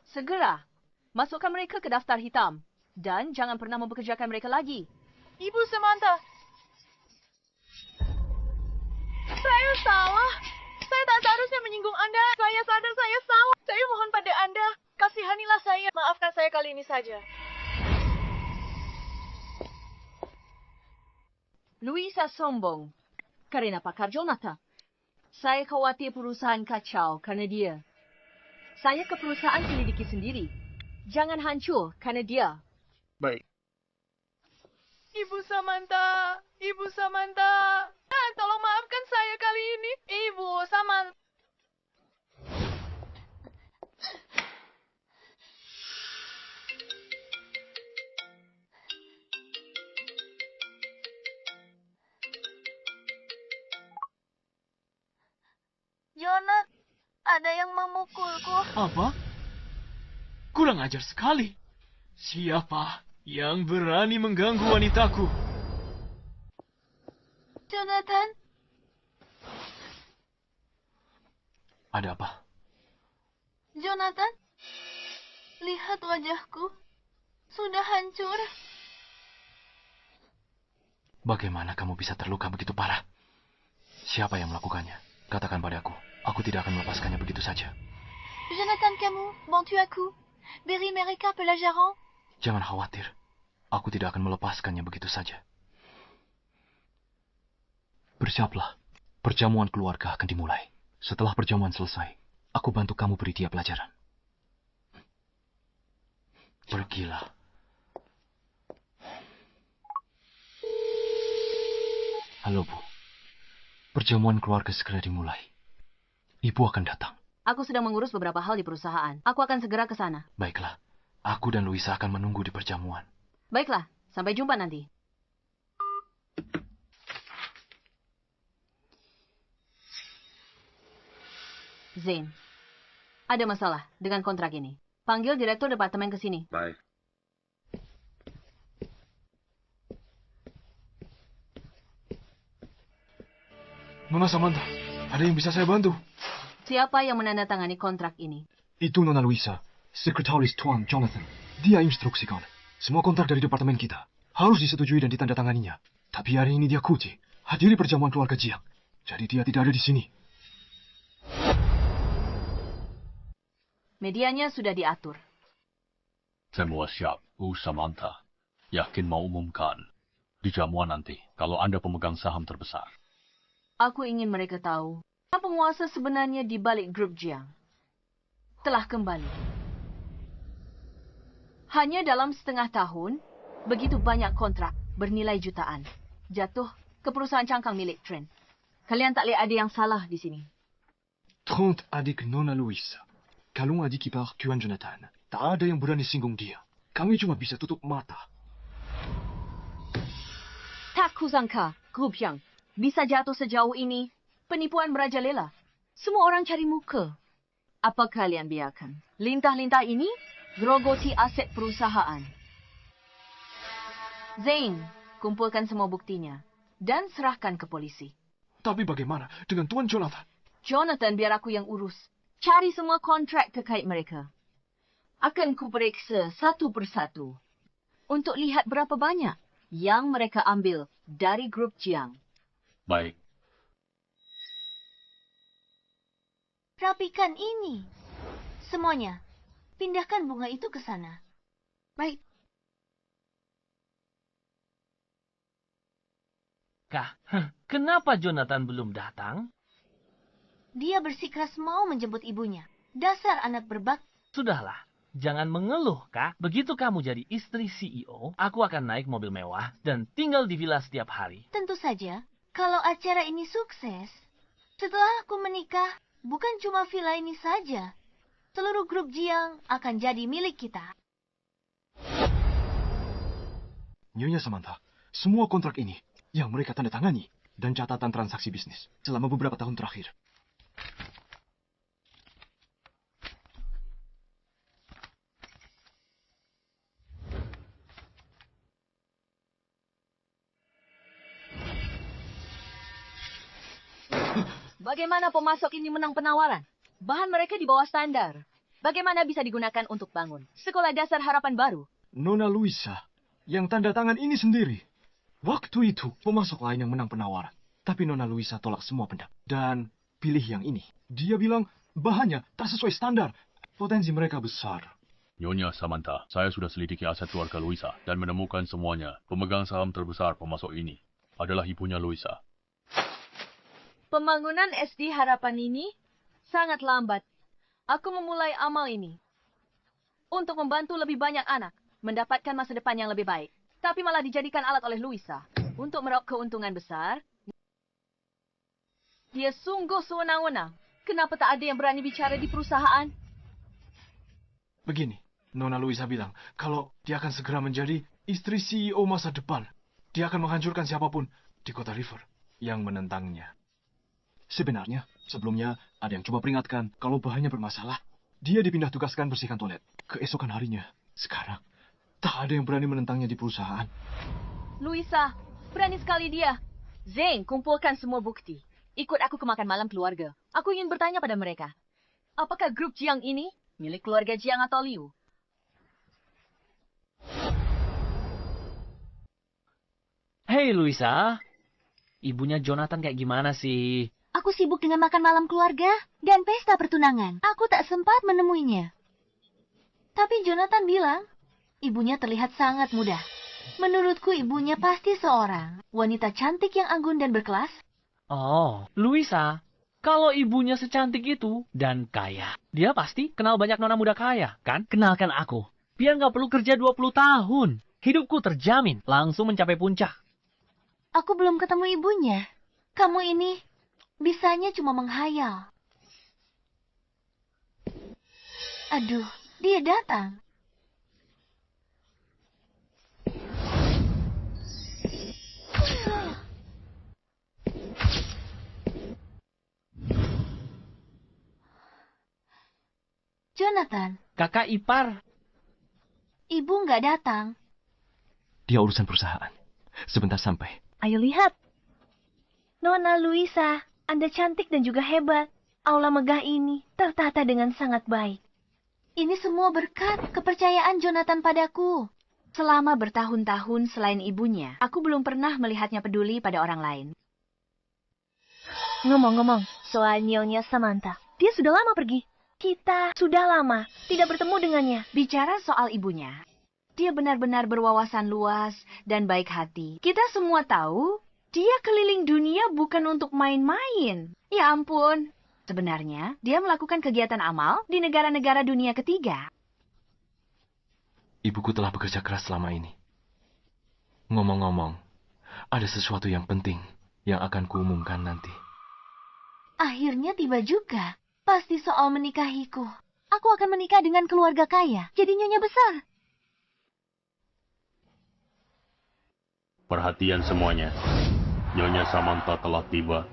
Segera. Masukkan mereka ke daftar hitam. Dan jangan pernah mempekerjakan mereka lagi. Ibu Samantha. Saya salah. Saya tak seharusnya menyinggung Anda. Saya sadar saya salah. Saya mohon pada Anda. Kasihanilah saya. Maafkan saya kali ini saja. Luisa sombong. Karena pakar Jonathan. Saya khawatir perusahaan kacau karena dia. Saya ke perusahaan selidiki sendiri. Jangan hancur karena dia. Baik. Ibu Samantha. Ibu Samantha. Tolong maafkan saya kali ini. Ibu Samantha. Jonat, ada yang memukulku. Apa? Kurang ajar sekali. Siapa yang berani mengganggu wanitaku? Jonathan. Ada apa? Jonathan, lihat wajahku. Sudah hancur. Bagaimana kamu bisa terluka begitu parah? Siapa yang melakukannya? Katakan padaku. Aku tidak akan melepaskannya begitu saja. Jonathan Camus, bantu aku. Beri mereka pelajaran. Jangan khawatir. Aku tidak akan melepaskannya begitu saja. Bersiaplah. Perjamuan keluarga akan dimulai. Setelah perjamuan selesai, aku bantu kamu beri dia pelajaran. Pergilah. Halo, Bu. Perjamuan keluarga segera dimulai. Ibu akan datang. Aku sedang mengurus beberapa hal di perusahaan. Aku akan segera ke sana. Baiklah. Aku dan Luisa akan menunggu di perjamuan. Baiklah. Sampai jumpa nanti. Zain, ada masalah dengan kontrak ini. Panggil direktur departemen ke sini. Baik. Nona Samantha, ada yang bisa saya bantu? Siapa yang menandatangani kontrak ini? Itu Nona Luisa, sekretaris Tuan Jonathan. Dia instruksikan. Semua kontrak dari departemen kita harus disetujui dan ditandatanganinya. Tapi hari ini dia cuti, hadiri perjamuan keluarga Jiang. Jadi dia tidak ada di sini. Medianya sudah diatur. Semua siap, Bu Samantha. Yakin mau umumkan di jamuan nanti kalau Anda pemegang saham terbesar. Aku ingin mereka tahu siapa penguasa sebenarnya di balik grup Jiang. Telah kembali. Hanya dalam setengah tahun, begitu banyak kontrak bernilai jutaan jatuh ke perusahaan cangkang milik Trent. Kalian tak lihat ada yang salah di sini. Trent adik Nona Luisa. Kalung adik ipar Tuan Jonathan. Tak ada yang berani singgung dia. Kami cuma bisa tutup mata. Tak kusangka grup Jiang bisa jatuh sejauh ini. Penipuan merajalela. Semua orang cari muka. Apa kalian biarkan lintah-lintah ini grogoti aset perusahaan? Zain, kumpulkan semua buktinya dan serahkan ke polisi. Tapi bagaimana dengan Tuan Jonathan? Jonathan, biar aku yang urus. Cari semua kontrak terkait mereka. Akan kuperiksa satu persatu untuk lihat berapa banyak yang mereka ambil dari grup Jiang. Baik. Rapikan ini. Semuanya. Pindahkan bunga itu ke sana. Baik. Kak, kenapa Jonathan belum datang? Dia bersikeras mau menjemput ibunya. Dasar anak berbak. Sudahlah, jangan mengeluh, Kak. Begitu kamu jadi istri CEO, aku akan naik mobil mewah dan tinggal di villa setiap hari. Tentu saja, kalau acara ini sukses, setelah aku menikah, bukan cuma villa ini saja. Seluruh grup Jiang akan jadi milik kita. Nyonya Samantha, semua kontrak ini yang mereka tanda tangani dan catatan transaksi bisnis selama beberapa tahun terakhir. Bagaimana pemasok ini menang penawaran? Bahan mereka di bawah standar. Bagaimana bisa digunakan untuk bangun sekolah dasar harapan baru? Nona Luisa yang tanda tangan ini sendiri. Waktu itu, pemasok lain yang menang penawaran. Tapi Nona Luisa tolak semua pendapat. Dan pilih yang ini. Dia bilang bahannya tak sesuai standar. Potensi mereka besar. Nyonya Samantha, saya sudah selidiki aset keluarga Luisa dan menemukan semuanya. Pemegang saham terbesar pemasok ini adalah ibunya Luisa. Pembangunan SD Harapan ini sangat lambat. Aku memulai amal ini untuk membantu lebih banyak anak mendapatkan masa depan yang lebih baik. Tapi malah dijadikan alat oleh Luisa untuk meraup keuntungan besar. Dia sungguh sewenang-wenang. Kenapa tak ada yang berani bicara di perusahaan? Begini, Nona Luisa bilang kalau dia akan segera menjadi istri CEO masa depan. Dia akan menghancurkan siapapun di kota River yang menentangnya. Sebenarnya, sebelumnya ada yang coba peringatkan kalau bahannya bermasalah. Dia dipindah tugaskan bersihkan toilet. Keesokan harinya, sekarang, tak ada yang berani menentangnya di perusahaan. Luisa, berani sekali dia. Zeng, kumpulkan semua bukti. Ikut aku ke makan malam keluarga. Aku ingin bertanya pada mereka. Apakah grup Jiang ini milik keluarga Jiang atau Liu? Hei Luisa, ibunya Jonathan kayak gimana sih? Aku sibuk dengan makan malam keluarga dan pesta pertunangan. Aku tak sempat menemuinya. Tapi Jonathan bilang, ibunya terlihat sangat muda. Menurutku ibunya pasti seorang wanita cantik yang anggun dan berkelas. Oh, Luisa, kalau ibunya secantik itu dan kaya, dia pasti kenal banyak nona muda kaya, kan? Kenalkan aku, biar nggak perlu kerja 20 tahun. Hidupku terjamin langsung mencapai puncak. Aku belum ketemu ibunya. Kamu ini bisanya cuma menghayal. Aduh, dia datang. Jonathan. Kakak ipar. Ibu nggak datang. Dia urusan perusahaan. Sebentar sampai. Ayo lihat. Nona Luisa, Anda cantik dan juga hebat. Aula megah ini tertata dengan sangat baik. Ini semua berkat kepercayaan Jonathan padaku. Selama bertahun-tahun selain ibunya, aku belum pernah melihatnya peduli pada orang lain. Ngomong-ngomong, soal Nyonya Samantha, dia sudah lama pergi. Kita sudah lama tidak bertemu dengannya. Bicara soal ibunya, dia benar-benar berwawasan luas dan baik hati. Kita semua tahu, dia keliling dunia bukan untuk main-main. Ya ampun, sebenarnya dia melakukan kegiatan amal di negara-negara dunia ketiga. Ibuku telah bekerja keras selama ini. Ngomong-ngomong, ada sesuatu yang penting yang akan kuumumkan nanti. Akhirnya tiba juga. Pasti soal menikahiku. Aku akan menikah dengan keluarga kaya. Jadi nyonya besar. Perhatian semuanya. Nyonya Samantha telah tiba.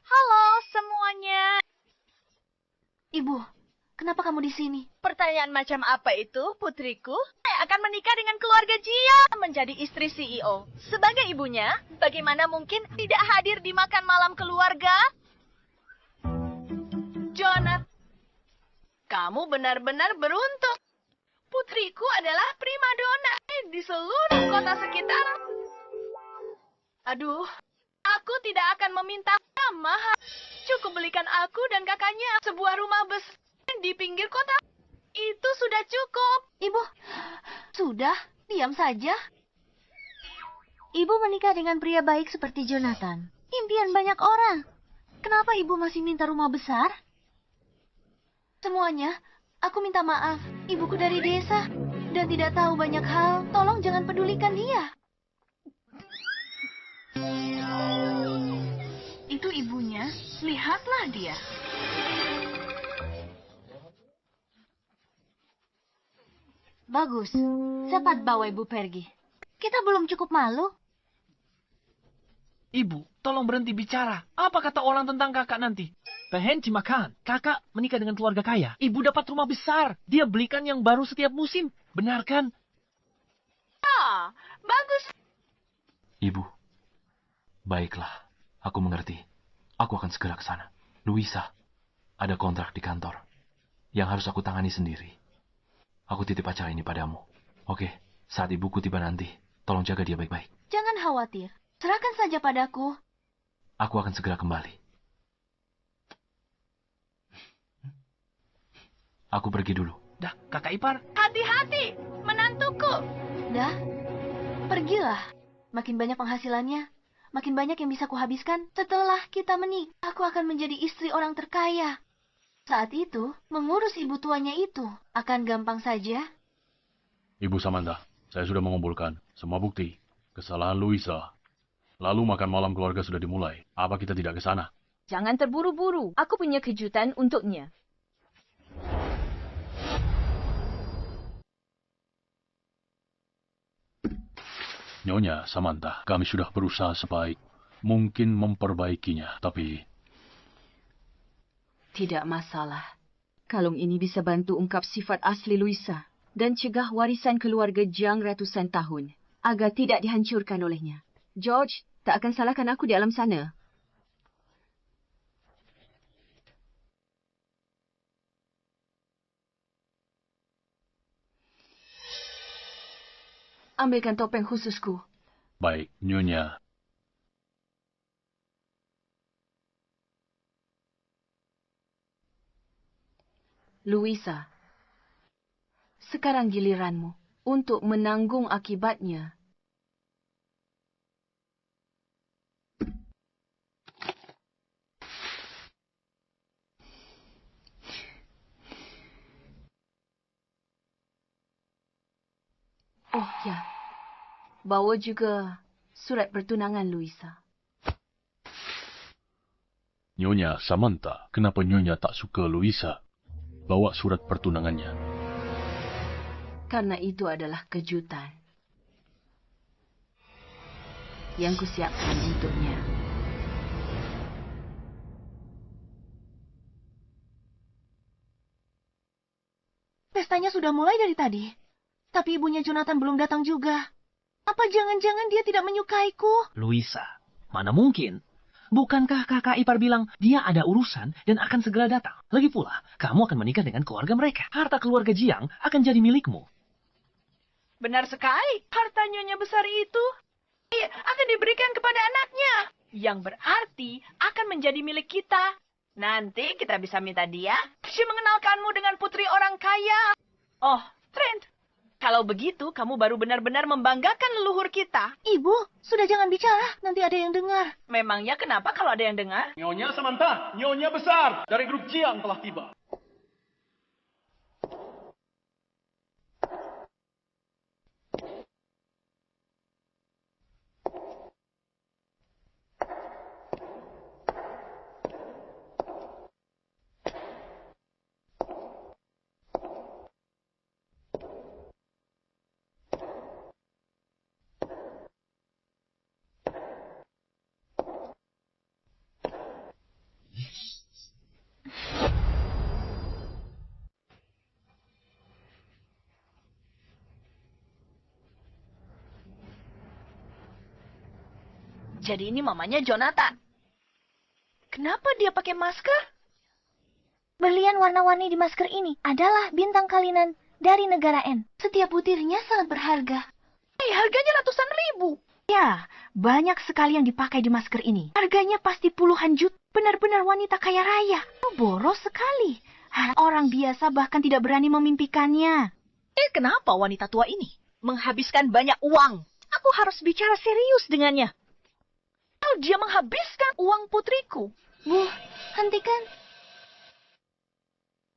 Halo semuanya. Ibu, kenapa kamu di sini? Pertanyaan macam apa itu, putriku? Saya akan menikah dengan keluarga Jia, menjadi istri CEO. Sebagai ibunya, bagaimana mungkin tidak hadir di makan malam keluarga? Jonathan, kamu benar-benar beruntung. Putriku adalah primadona di seluruh kota sekitar. Aduh, aku tidak akan meminta mahal. Cukup belikan aku dan kakaknya sebuah rumah besar di pinggir kota. Itu sudah cukup. Ibu, sudah, diam saja. Ibu menikah dengan pria baik seperti Jonathan. Impian banyak orang. Kenapa ibu masih minta rumah besar? Semuanya, aku minta maaf. Ibuku dari desa dan tidak tahu banyak hal. Tolong jangan pedulikan dia. Itu ibunya. Lihatlah dia. Bagus. Cepat bawa ibu pergi. Kita belum cukup malu. Ibu, tolong berhenti bicara. Apa kata orang tentang kakak nanti? Pengen makan. Kakak menikah dengan keluarga kaya. Ibu dapat rumah besar. Dia belikan yang baru setiap musim. Benar kan? Ah, bagus. Ibu, baiklah. Aku mengerti. Aku akan segera ke sana. Luisa, ada kontrak di kantor yang harus aku tangani sendiri. Aku titip acara ini padamu. Oke, saat ibuku tiba nanti, tolong jaga dia baik-baik. Jangan khawatir. Serahkan saja padaku. Aku akan segera kembali. Aku pergi dulu. Dah, kakak ipar. Hati-hati, menantuku. Dah, pergilah. Makin banyak penghasilannya, makin banyak yang bisa kuhabiskan. Setelah kita menikah, aku akan menjadi istri orang terkaya. Saat itu, mengurus ibu tuanya itu akan gampang saja. Ibu Samantha, saya sudah mengumpulkan semua bukti kesalahan Luisa. Lalu makan malam keluarga sudah dimulai. Apa kita tidak ke sana? Jangan terburu-buru. Aku punya kejutan untuknya. Nyonya Samantha, kami sudah berusaha sebaik mungkin memperbaikinya, tapi... Tidak masalah. Kalung ini bisa bantu ungkap sifat asli Luisa dan cegah warisan keluarga Jiang ratusan tahun agar tidak dihancurkan olehnya. George tak akan salahkan aku di alam sana. Ambilkan topeng khususku. Baik, Nyonya. Luisa, sekarang giliranmu untuk menanggung akibatnya. Oh ya, bawa juga surat pertunangan Luisa. Nyonya Samantha, kenapa Nyonya tak suka Luisa? Bawa surat pertunangannya. Karena itu adalah kejutan yang kusiapkan untuknya. Pestanya sudah mulai dari tadi. Tapi ibunya Jonathan belum datang juga. Apa jangan-jangan dia tidak menyukaiku? Luisa, mana mungkin? Bukankah kakak ipar bilang dia ada urusan dan akan segera datang? Lagi pula, kamu akan menikah dengan keluarga mereka. Harta keluarga Jiang akan jadi milikmu. Benar sekali. Harta nyonya besar itu akan diberikan kepada anaknya. Yang berarti akan menjadi milik kita. Nanti kita bisa minta dia mengenalkanmu dengan putri orang kaya. Oh, Trent. Kalau begitu, kamu baru benar-benar membanggakan leluhur kita. Ibu, sudah jangan bicara. Nanti ada yang dengar. Memangnya kenapa kalau ada yang dengar? Nyonya Samantha, Nyonya besar dari grup Jiang telah tiba. Jadi ini mamanya Jonathan. Kenapa dia pakai masker? Berlian warna-warni di masker ini adalah bintang kalinan dari negara N. Setiap butirnya sangat berharga. Harganya ratusan ribu. Ya, banyak sekali yang dipakai di masker ini. Harganya pasti puluhan juta. Benar-benar wanita kaya raya. Boros sekali. Orang biasa bahkan tidak berani memimpikannya. Kenapa wanita tua ini menghabiskan banyak uang? Aku harus bicara serius dengannya. Kalau dia menghabiskan uang putriku. Bu, hentikan.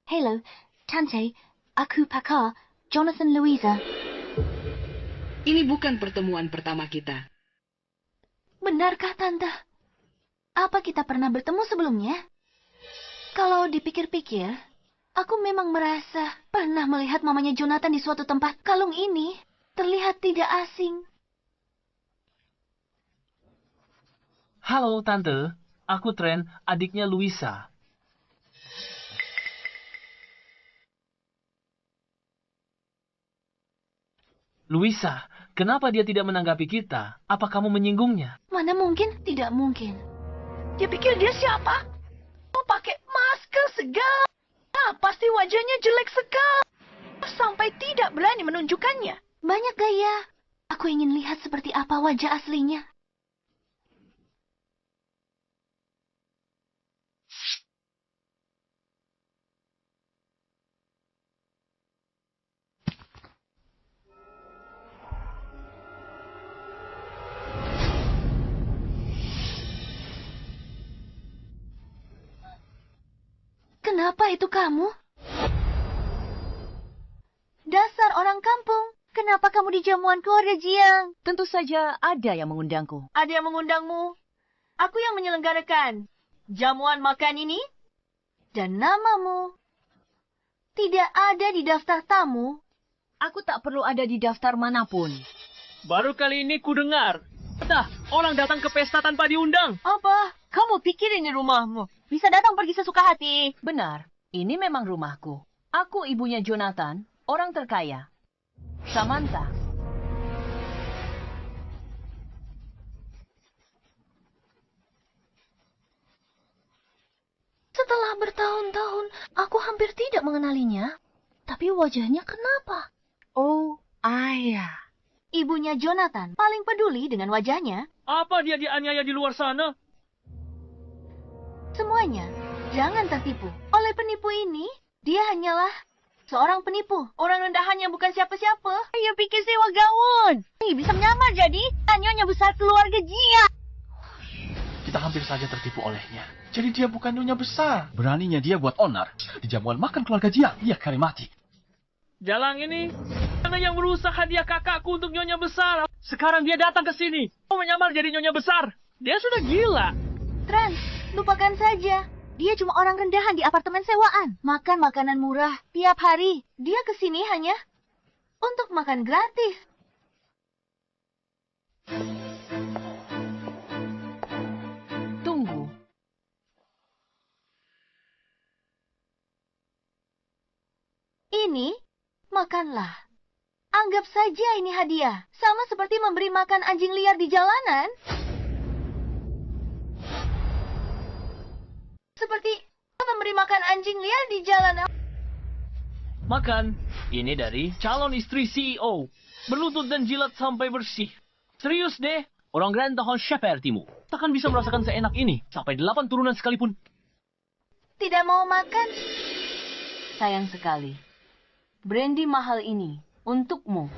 Hello, Tante. Aku pakar Jonathan Louisa. Ini bukan pertemuan pertama kita. Benarkah, Tante? Apa kita pernah bertemu sebelumnya? Kalau dipikir-pikir, aku memang merasa pernah melihat mamanya Jonathan di suatu tempat. Kalung ini terlihat tidak asing. Halo, Tante. Aku Trent, adiknya Louisa. Louisa, kenapa dia tidak menanggapi kita? Apa kamu menyinggungnya? Mana mungkin? Tidak mungkin. Dia pikir dia siapa? Mau pakai masker segala. Pasti wajahnya jelek sekali. Sampai tidak berani menunjukkannya. Banyak gaya. Aku ingin lihat seperti apa wajah aslinya. Kenapa itu kamu? Dasar orang kampung. Kenapa kamu di jamuan keluarga Jiang? Tentu saja ada yang mengundangku. Ada yang mengundangmu. Aku yang menyelenggarakan jamuan makan ini. Dan namamu tidak ada di daftar tamu. Aku tak perlu ada di daftar manapun. Baru kali ini ku dengar. Orang datang ke pesta tanpa diundang. Apa? Kamu pikir ini rumahmu? Bisa datang pergi sesuka hati. Benar, ini memang rumahku. Aku ibunya Jonathan, orang terkaya. Samantha. Setelah bertahun-tahun, aku hampir tidak mengenalinya. Tapi wajahnya kenapa? Oh, ayah. Ibunya Jonathan paling peduli dengan wajahnya. Apa dia dianiaya di luar sana? Semuanya, jangan tertipu. Oleh penipu ini, dia hanyalah seorang penipu. Orang rendahan yang bukan siapa-siapa. Ia pikir sewa gaun. Bisa menyamar jadi nyonya besar keluarga Jia. Kita hampir saja tertipu olehnya. Jadi dia bukan nyonya besar. Beraninya dia buat onar di jamuan makan keluarga Jiang. Ia kari mati. Jalang ini, karena yang berusaha dia kakakku untuk nyonya besar. Sekarang dia datang ke sini. Mau menyamar jadi nyonya besar. Dia sudah gila. Trent, lupakan saja. Dia cuma orang rendahan di apartemen sewaan. Makan makanan murah tiap hari. Dia ke sini hanya untuk makan gratis. Tunggu. Ini, makanlah. Anggap saja ini hadiah. Sama seperti memberi makan anjing liar di jalanan. Seperti memberi makan anjing liar di jalanan. Makan. Ini dari calon istri CEO. Berlutut dan jilat sampai bersih. Serius deh. Orang Grand Tahun Shepherdtimu. Takkan bisa merasakan seenak ini. Sampai 8 turunan sekalipun. Tidak mau makan. Sayang sekali. Brandy mahal ini untukmu.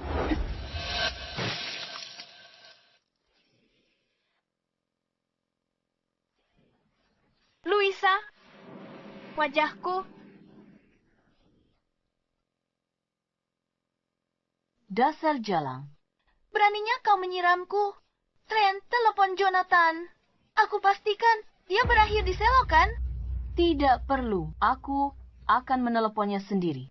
Louisa, wajahku. Dasar jalang. Beraninya kau menyiramku. Trent, telepon Jonathan. Aku pastikan dia berakhir di selokan. Tidak perlu. Aku akan meneleponnya sendiri.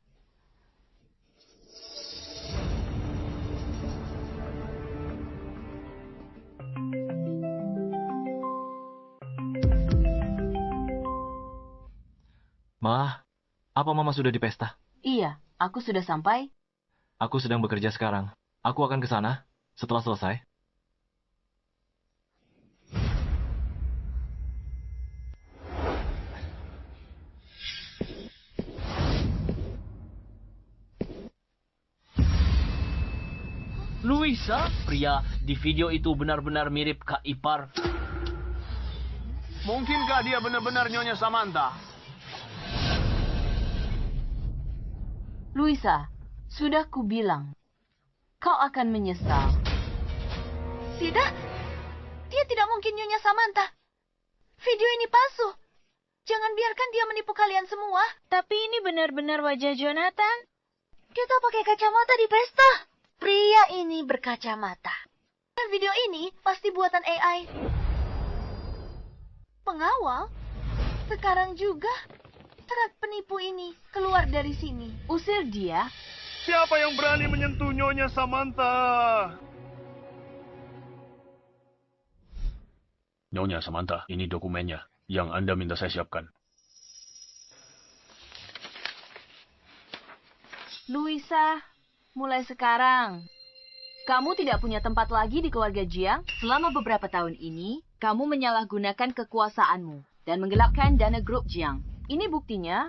Ma, apa Mama sudah di pesta? Iya, aku sudah sampai. Aku sedang bekerja sekarang. Aku akan ke sana setelah selesai. Luisa, pria di video itu benar-benar mirip Kak Ipar. Mungkinkah dia benar-benar Nyonya Samantha? Luisa, sudah kubilang, kau akan menyesal. Tidak, dia tidak mungkin Nyonya Samantha. Video ini palsu. Jangan biarkan dia menipu kalian semua. Tapi ini benar-benar wajah Jonathan. Kita pakai kacamata di pesta. Pria ini berkacamata. Dan video ini pasti buatan AI. Pengawal? Sekarang juga serat penipu ini keluar dari sini. Usir dia. Siapa yang berani menyentuh Nyonya Samantha? Nyonya Samantha, ini dokumennya yang Anda minta saya siapkan. Luisa, mulai sekarang, kamu tidak punya tempat lagi di keluarga Jiang. Selama beberapa tahun ini, kamu menyalahgunakan kekuasaanmu dan menggelapkan dana grup Jiang. Ini buktinya.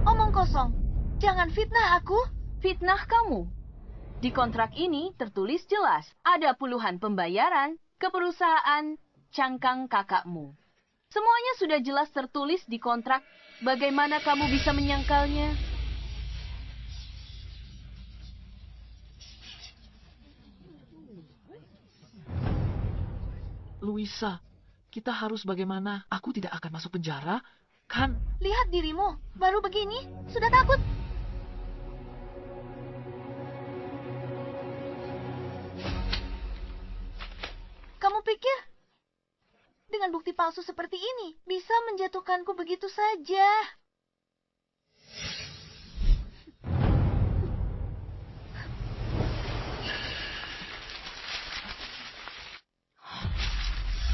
Omong kosong. Jangan fitnah aku. Fitnah kamu. Di kontrak ini tertulis jelas ada puluhan pembayaran ke perusahaan cangkang kakakmu. Semuanya sudah jelas tertulis di kontrak. Bagaimana kamu bisa menyangkalnya? Luisa, kita harus bagaimana? Aku tidak akan masuk penjara, kan? Lihat dirimu. Baru begini, sudah takut. Kamu pikir dengan bukti palsu seperti ini bisa menjatuhkanku begitu saja?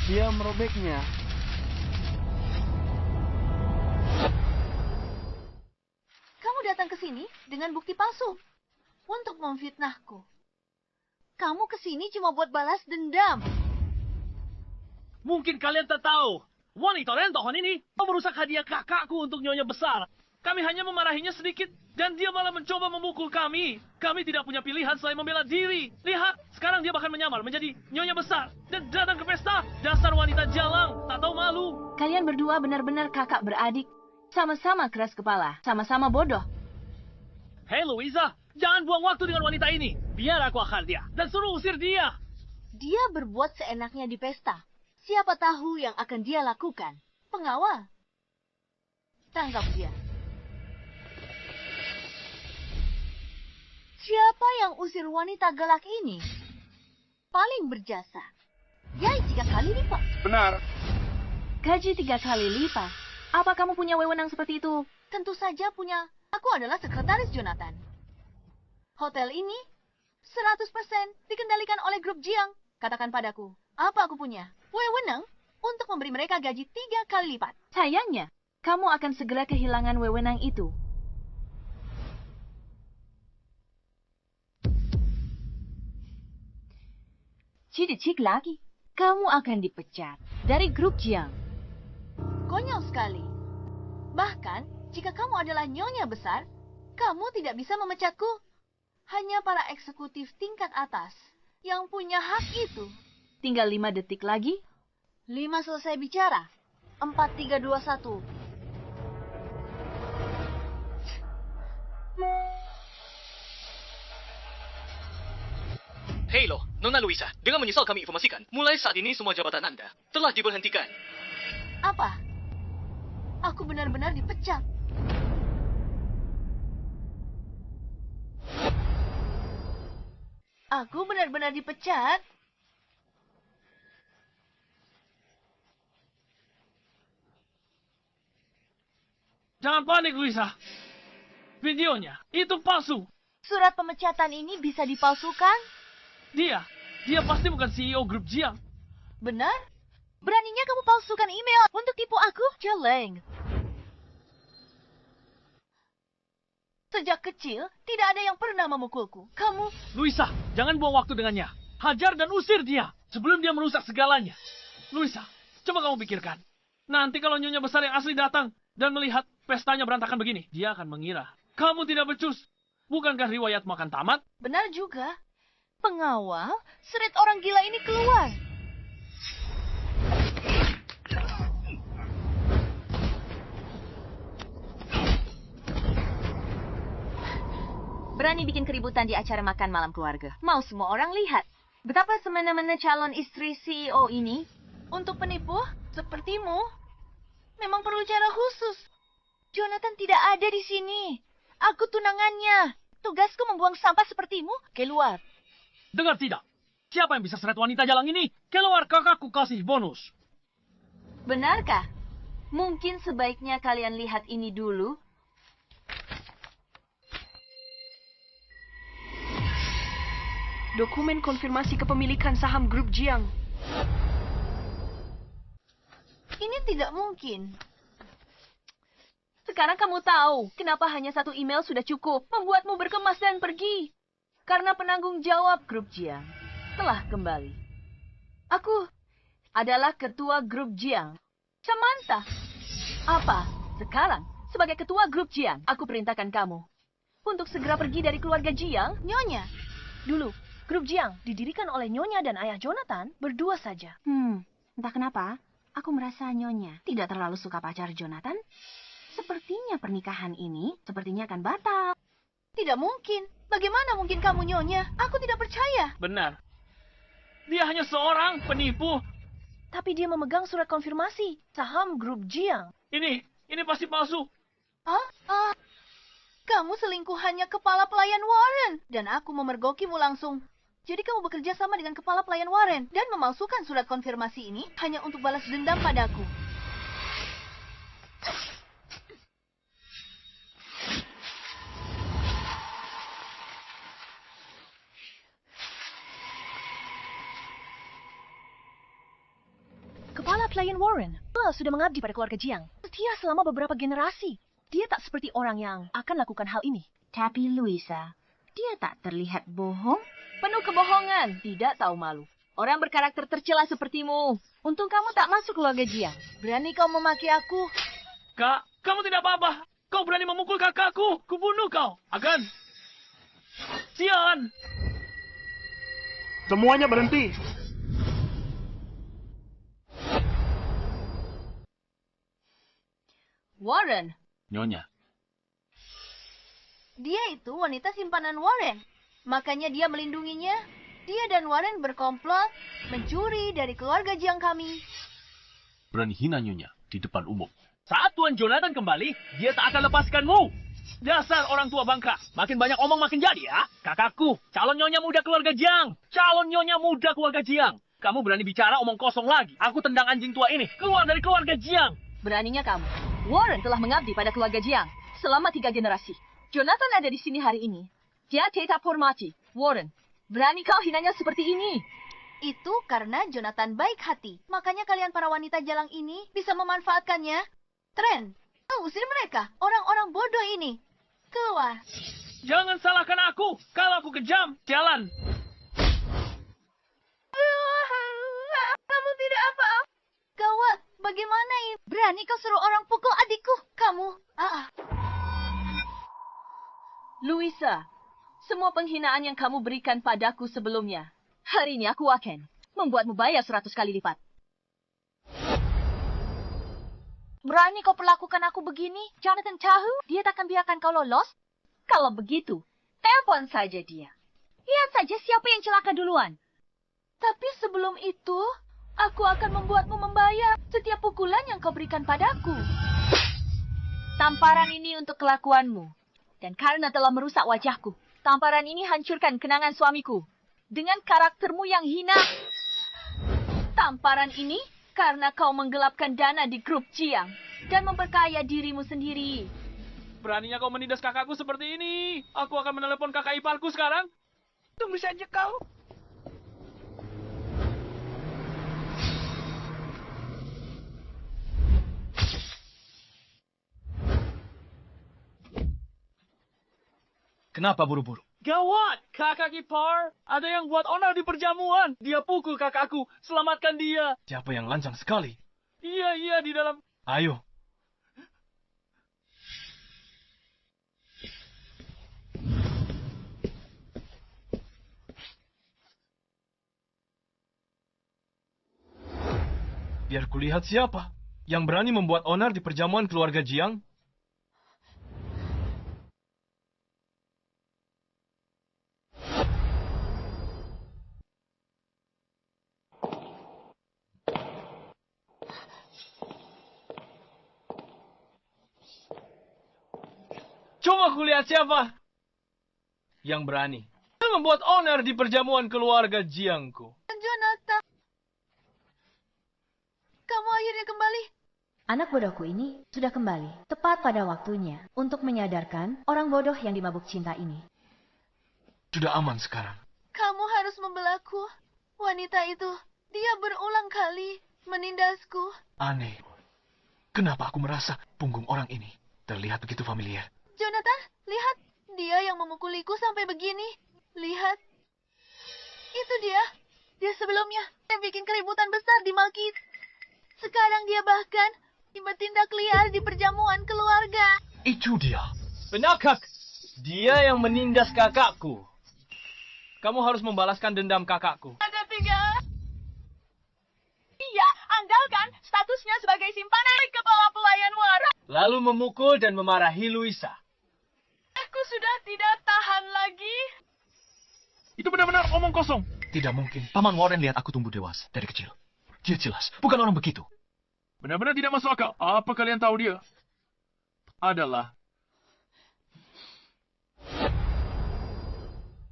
Dia merobeknya. Kamu datang ke sini dengan bukti palsu untuk memfitnahku. Kamu ke sini cuma buat balas dendam. Mungkin kalian tak tahu. Wanita rentohan ini merusak hadiah kakakku untuk Nyonya Besar. Kami hanya memarahinya sedikit, dan dia malah mencoba memukul kami. Kami tidak punya pilihan selain membela diri. Lihat, sekarang dia bahkan menyamar menjadi Nyonya Besar dan datang ke pesta. Dasar wanita jalang, tak tahu malu. Kalian berdua benar-benar kakak beradik. Sama-sama keras kepala, sama-sama bodoh. Hei Louisa, jangan buang waktu dengan wanita ini. Biar aku akal dia, dan suruh usir dia. Dia berbuat seenaknya di pesta. Siapa tahu yang akan dia lakukan? Pengawal. Tangkap dia. Siapa yang usir wanita galak ini? Paling berjasa. Yai 3 kali lipat. Benar. Gaji 3 kali lipat. Apa kamu punya wewenang seperti itu? Tentu saja punya. Aku adalah sekretaris Jonathan. Hotel ini 100% dikendalikan oleh grup Jiang. Katakan padaku, apa aku punya? Wewenang untuk memberi mereka gaji 3 kali lipat. Sayangnya, kamu akan segera kehilangan wewenang itu. Cik lagi, kamu akan dipecat dari grup Jiang. Konyol sekali. Bahkan, jika kamu adalah Nyonya Besar, kamu tidak bisa memecatku. Hanya para eksekutif tingkat atas yang punya hak itu. Tinggal 5 detik lagi. 5 selesai bicara. 4, 3, 2, 1. Hei lo, Nona Luisa, dengan menyesal kami informasikan, mulai saat ini semua jabatan Anda telah diberhentikan. Apa? Aku benar-benar dipecat. Aku benar-benar dipecat? Jangan panik, Luisa. Videonya, itu palsu. Surat pemecatan ini bisa dipalsukan? Dia pasti bukan CEO grup Jiang. Benar? Beraninya kamu palsukan email untuk tipu aku? Jeleng. Sejak kecil, tidak ada yang pernah memukulku. Kamu... Luisa, jangan buang waktu dengannya. Hajar dan usir dia sebelum dia merusak segalanya. Luisa, coba kamu pikirkan. Nanti kalau Nyonya Besar yang asli datang dan melihat pestanya berantakan begini, dia akan mengira kamu tidak becus. Bukankah riwayatmu akan tamat? Benar juga. Pengawal, seret orang gila ini keluar. Berani bikin keributan di acara makan malam keluarga. Mau semua orang lihat. Betapa semena-mena calon istri CEO ini. Untuk penipu sepertimu, memang perlu cara khusus. Jonathan tidak ada di sini. Aku tunangannya. Tugasku membuang sampah sepertimu. Keluar. Dengar tidak? Siapa yang bisa seret wanita jalang ini? Keluar, kakakku kasih bonus. Benarkah? Mungkin sebaiknya kalian lihat ini dulu. Dokumen konfirmasi kepemilikan saham grup Jiang. Ini tidak mungkin. Sekarang kamu tahu kenapa hanya satu email sudah cukup membuatmu berkemas dan pergi. Karena penanggung jawab grup Jiang telah kembali. Aku adalah ketua grup Jiang, Samantha. Apa? Sekarang, sebagai ketua grup Jiang, aku perintahkan kamu untuk segera pergi dari keluarga Jiang. Nyonya. Dulu, grup Jiang didirikan oleh Nyonya dan ayah Jonathan berdua saja. Entah kenapa, aku merasa Nyonya tidak terlalu suka pacar Jonathan. Sepertinya pernikahan ini sepertinya akan batal. Tidak mungkin. Bagaimana mungkin kamu, Nyonya? Aku tidak percaya. Benar. Dia hanya seorang penipu. Tapi dia memegang surat konfirmasi saham grup Jiang. Ini pasti palsu. Kamu selingkuhannya kepala pelayan Warren. Dan aku memergokimu langsung. Jadi kamu bekerja sama dengan kepala pelayan Warren. Dan memalsukan surat konfirmasi ini hanya untuk balas dendam padaku. Kepala pelayan Warren sudah mengabdi pada keluarga Jiang setia selama beberapa generasi. Dia tak seperti orang yang akan lakukan hal ini. Tapi Louisa, dia tak terlihat bohong. Penuh kebohongan, tidak tahu malu. Orang berkarakter tercela sepertimu. Untung kamu tak masuk keluarga Jiang. Berani kau memaki aku? Kak, kamu tidak apa-apa. Kau berani memukul kakakku. Kubunuh kau. Agan. Sian. Semuanya berhenti. Warren. Nyonya. Dia itu wanita simpanan Warren. Makanya dia melindunginya. Dia dan Warren berkomplot mencuri dari keluarga Jiang kami. Berani hina Nyonya di depan umum. Saat Tuan Jonathan kembali, dia tak akan lepaskanmu. Dasar orang tua bangka. Makin banyak omong makin jadi ya. Kakakku, calon nyonya muda keluarga Jiang. Calon nyonya muda keluarga Jiang. Kamu berani bicara omong kosong lagi. Aku tendang anjing tua ini. Keluar dari keluarga Jiang. Beraninya kamu. Warren telah mengabdi pada keluarga Jiang selama 3 generasi. Jonathan ada di sini hari ini. Dia tetap hormati. Warren, berani kau hinanya seperti ini? Itu karena Jonathan baik hati. Makanya kalian para wanita jalang ini bisa memanfaatkannya. Tren, usir mereka. Orang-orang bodoh ini. Keluar. Jangan salahkan aku. Kalau aku kejam, jalan. Kamu tidak apa-apa. Gawat, bagaimana ini? Berani kau suruh orang pukul adikku? Kamu, Louisa, semua penghinaan yang kamu berikan padaku sebelumnya, hari ini aku akan membuatmu bayar 100 kali lipat. Berani kau perlakukan aku begini? Jonathan tahu dia takkan biarkan kau lolos? Kalau begitu, telepon saja dia. Lihat saja siapa yang celaka duluan. Tapi sebelum itu, aku akan membuatmu membayar setiap pukulan yang kau berikan padaku. Tamparan ini untuk kelakuanmu. Dan karena telah merusak wajahku, tamparan ini hancurkan kenangan suamiku. Dengan karaktermu yang hina. Tamparan ini karena kau menggelapkan dana di grup Jiang dan memperkaya dirimu sendiri. Beraninya kau menindas kakakku seperti ini. Aku akan menelepon kakak iparku sekarang. Tunggu saja kau. Kenapa buru-buru? Gawat, kakak ipar. Ada yang buat onar di perjamuan. Dia pukul kakakku. Selamatkan dia. Siapa yang lancang sekali? Iya, di dalam. Ayo. Biar kulihat siapa yang berani membuat onar di perjamuan keluarga Jiang. Coba kulihat siapa yang berani membuat onar di perjamuan keluarga Jiangku. Jonathan, kamu akhirnya kembali. Anak bodohku ini sudah kembali, tepat pada waktunya, untuk menyadarkan orang bodoh yang dimabuk cinta ini. Sudah aman sekarang. Kamu harus membelaku. Wanita itu, dia berulang kali menindasku. Aneh. Kenapa aku merasa punggung orang ini terlihat begitu familiar? Jonathan, lihat. Dia yang memukuliku sampai begini. Lihat. Itu dia. Dia sebelumnya yang bikin keributan besar di Malkit. Sekarang dia bahkan bertindak liar di perjamuan keluarga. Itu dia. Penakak! Dia yang menindas kakakku. Kamu harus membalaskan dendam kakakku. Ada 3. Dia andalkan statusnya sebagai simpanan kepala pelayan waras. Lalu memukul dan memarahi Luisa. Aku sudah tidak tahan lagi. Itu benar-benar omong kosong. Tidak mungkin. Paman Warren lihat aku tumbuh dewasa dari kecil. Dia jelas bukan orang begitu. Benar-benar tidak masuk akal. Apa kalian tahu dia? Adalah...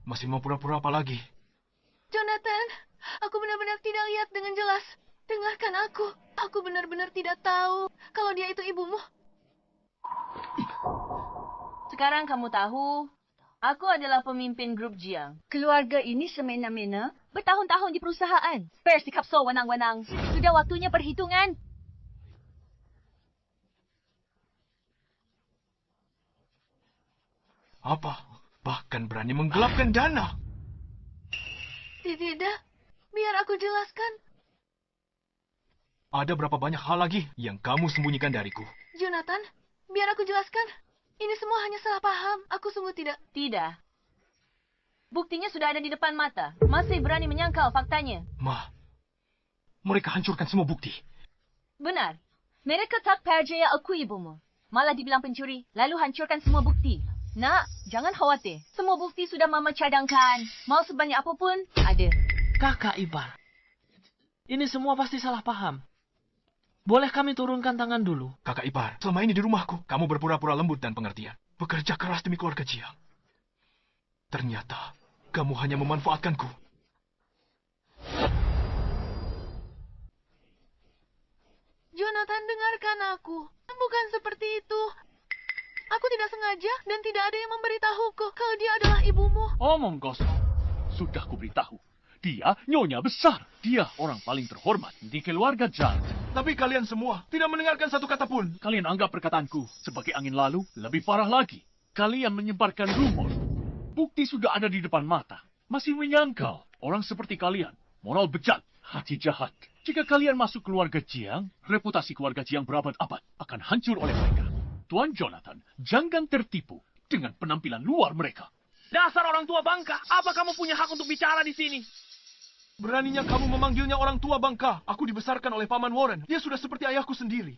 Masih mau pura-pura apa lagi? Jonathan, aku benar-benar tidak lihat dengan jelas. Dengarkan aku. Aku benar-benar tidak tahu kalau dia itu ibumu. Sekarang kamu tahu, aku adalah pemimpin grup Jiang. Keluarga ini semena-mena bertahun-tahun di perusahaan. Bersikap sewenang-wenang. Sudah waktunya perhitungan. Apa? Bahkan berani menggelapkan dana. Tidak, biar aku jelaskan. Ada berapa banyak hal lagi yang kamu sembunyikan dariku? Jonathan, biar aku jelaskan. Ini semua hanya salah paham. Aku sungguh tidak. Tidak. Buktinya sudah ada di depan mata. Masih berani menyangkal faktanya. Ma, mereka hancurkan semua bukti. Benar. Mereka tak percaya aku ibumu. Malah dibilang pencuri, lalu hancurkan semua bukti. Nak, jangan khawatir. Semua bukti sudah Mama cadangkan. Mau sebanyak apapun, ada. Kakak ipar. Ini semua pasti salah paham. Boleh kami turunkan tangan dulu? Kakak ipar, selama ini di rumahku, kamu berpura-pura lembut dan pengertian. Bekerja keras demi keluarga Jiang. Ternyata, kamu hanya memanfaatkanku. Jonathan, dengarkan aku. Bukan seperti itu. Aku tidak sengaja dan tidak ada yang memberitahuku kalau dia adalah ibumu. Omong kosong. Sudah kuberitahu. Dia nyonya besar. Dia orang paling terhormat di keluarga Jiang. Tapi kalian semua tidak mendengarkan satu kata pun. Kalian anggap perkataanku sebagai angin lalu. Lebih parah lagi. Kalian menyebarkan rumor. Bukti sudah ada di depan mata. Masih menyangkal. Orang seperti kalian. Moral bejat. Hati jahat. Jika kalian masuk keluarga Jiang, reputasi keluarga Jiang berabad-abad akan hancur oleh mereka. Tuan Jonathan, jangan tertipu dengan penampilan luar mereka. Dasar orang tua bangka, apa kamu punya hak untuk bicara di sini? Beraninya kamu memanggilnya orang tua bangka. Aku dibesarkan oleh Paman Warren. Dia sudah seperti ayahku sendiri.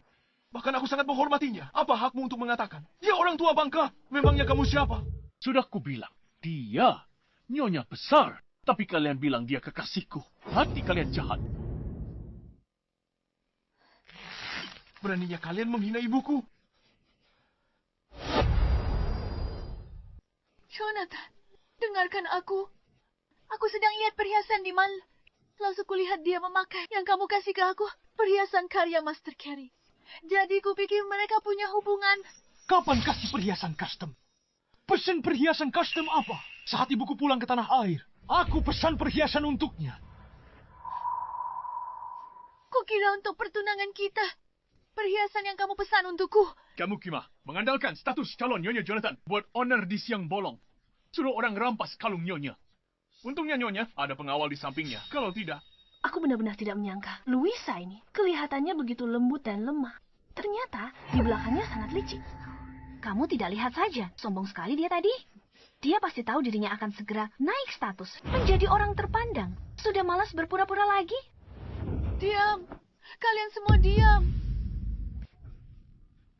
Bahkan aku sangat menghormatinya. Apa hakmu untuk mengatakan? Dia orang tua bangka. Memangnya kamu siapa? Sudah kubilang, dia nyonya besar. Tapi kalian bilang dia kekasihku. Hati kalian jahat. Beraninya kalian menghina ibuku. Jonathan, dengarkan aku. Aku sedang lihat perhiasan di mal. Lalu kulihat dia memakai yang kamu kasih ke aku. Perhiasan karya Master Carey. Jadi kupikir mereka punya hubungan. Kapan kasih perhiasan custom? Pesan perhiasan custom apa? Saat ibuku pulang ke tanah air. Aku pesan perhiasan untuknya. Kukira untuk pertunangan kita. Perhiasan yang kamu pesan untukku. Kamu Kima, mengandalkan status calon Nyonya Jonathan buat honor di siang bolong. Suruh orang rampas kalung Nyonya. Untungnya Nyonya ada pengawal di sampingnya. Kalau tidak... Aku benar-benar tidak menyangka. Luisa ini kelihatannya begitu lembut dan lemah. Ternyata di belakangnya sangat licik. Kamu tidak lihat saja, sombong sekali dia tadi. Dia pasti tahu dirinya akan segera naik status, menjadi orang terpandang. Sudah malas berpura-pura lagi. Diam. kalian semua diam.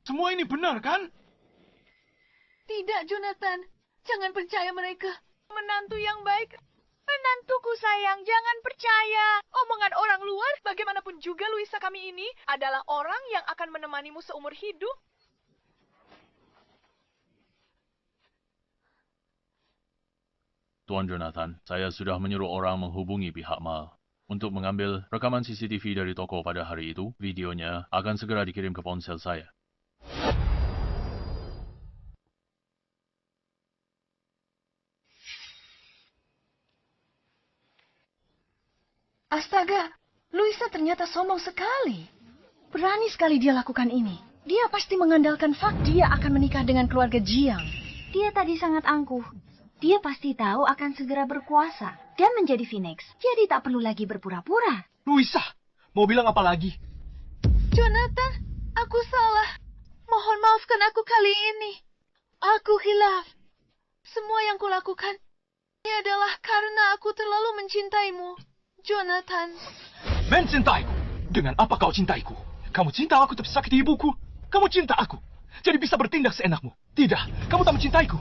Semua ini benar, kan? Tidak, Jonathan. Jangan percaya mereka. Menantu yang baik. Menantuku sayang, jangan percaya. Omongan orang luar, bagaimanapun juga Luisa kami ini adalah orang yang akan menemanimu seumur hidup. Tuan Jonathan, saya sudah menyuruh orang menghubungi pihak Mal untuk mengambil rekaman CCTV dari toko pada hari itu. Videonya akan segera dikirim ke ponsel saya. Astaga, Luisa ternyata sombong sekali. Berani sekali dia lakukan ini. Dia pasti mengandalkan fakta dia akan menikah dengan keluarga Jiang. Dia tadi sangat angkuh. Dia pasti tahu akan segera berkuasa dan menjadi Phoenix. Jadi tak perlu lagi berpura-pura. Luisa, mau bilang apa lagi? Jonathan, aku salah. Mohon maafkan aku kali ini. Aku hilaf. Semua yang kulakukan ini adalah karena aku terlalu mencintaimu, Jonathan. Mencintaiku? Dengan apa kau cintaiku? Kamu cinta aku tapi sakiti ibuku? Kamu cinta aku, jadi bisa bertindak seenakmu? Tidak, kamu tak mencintaiku.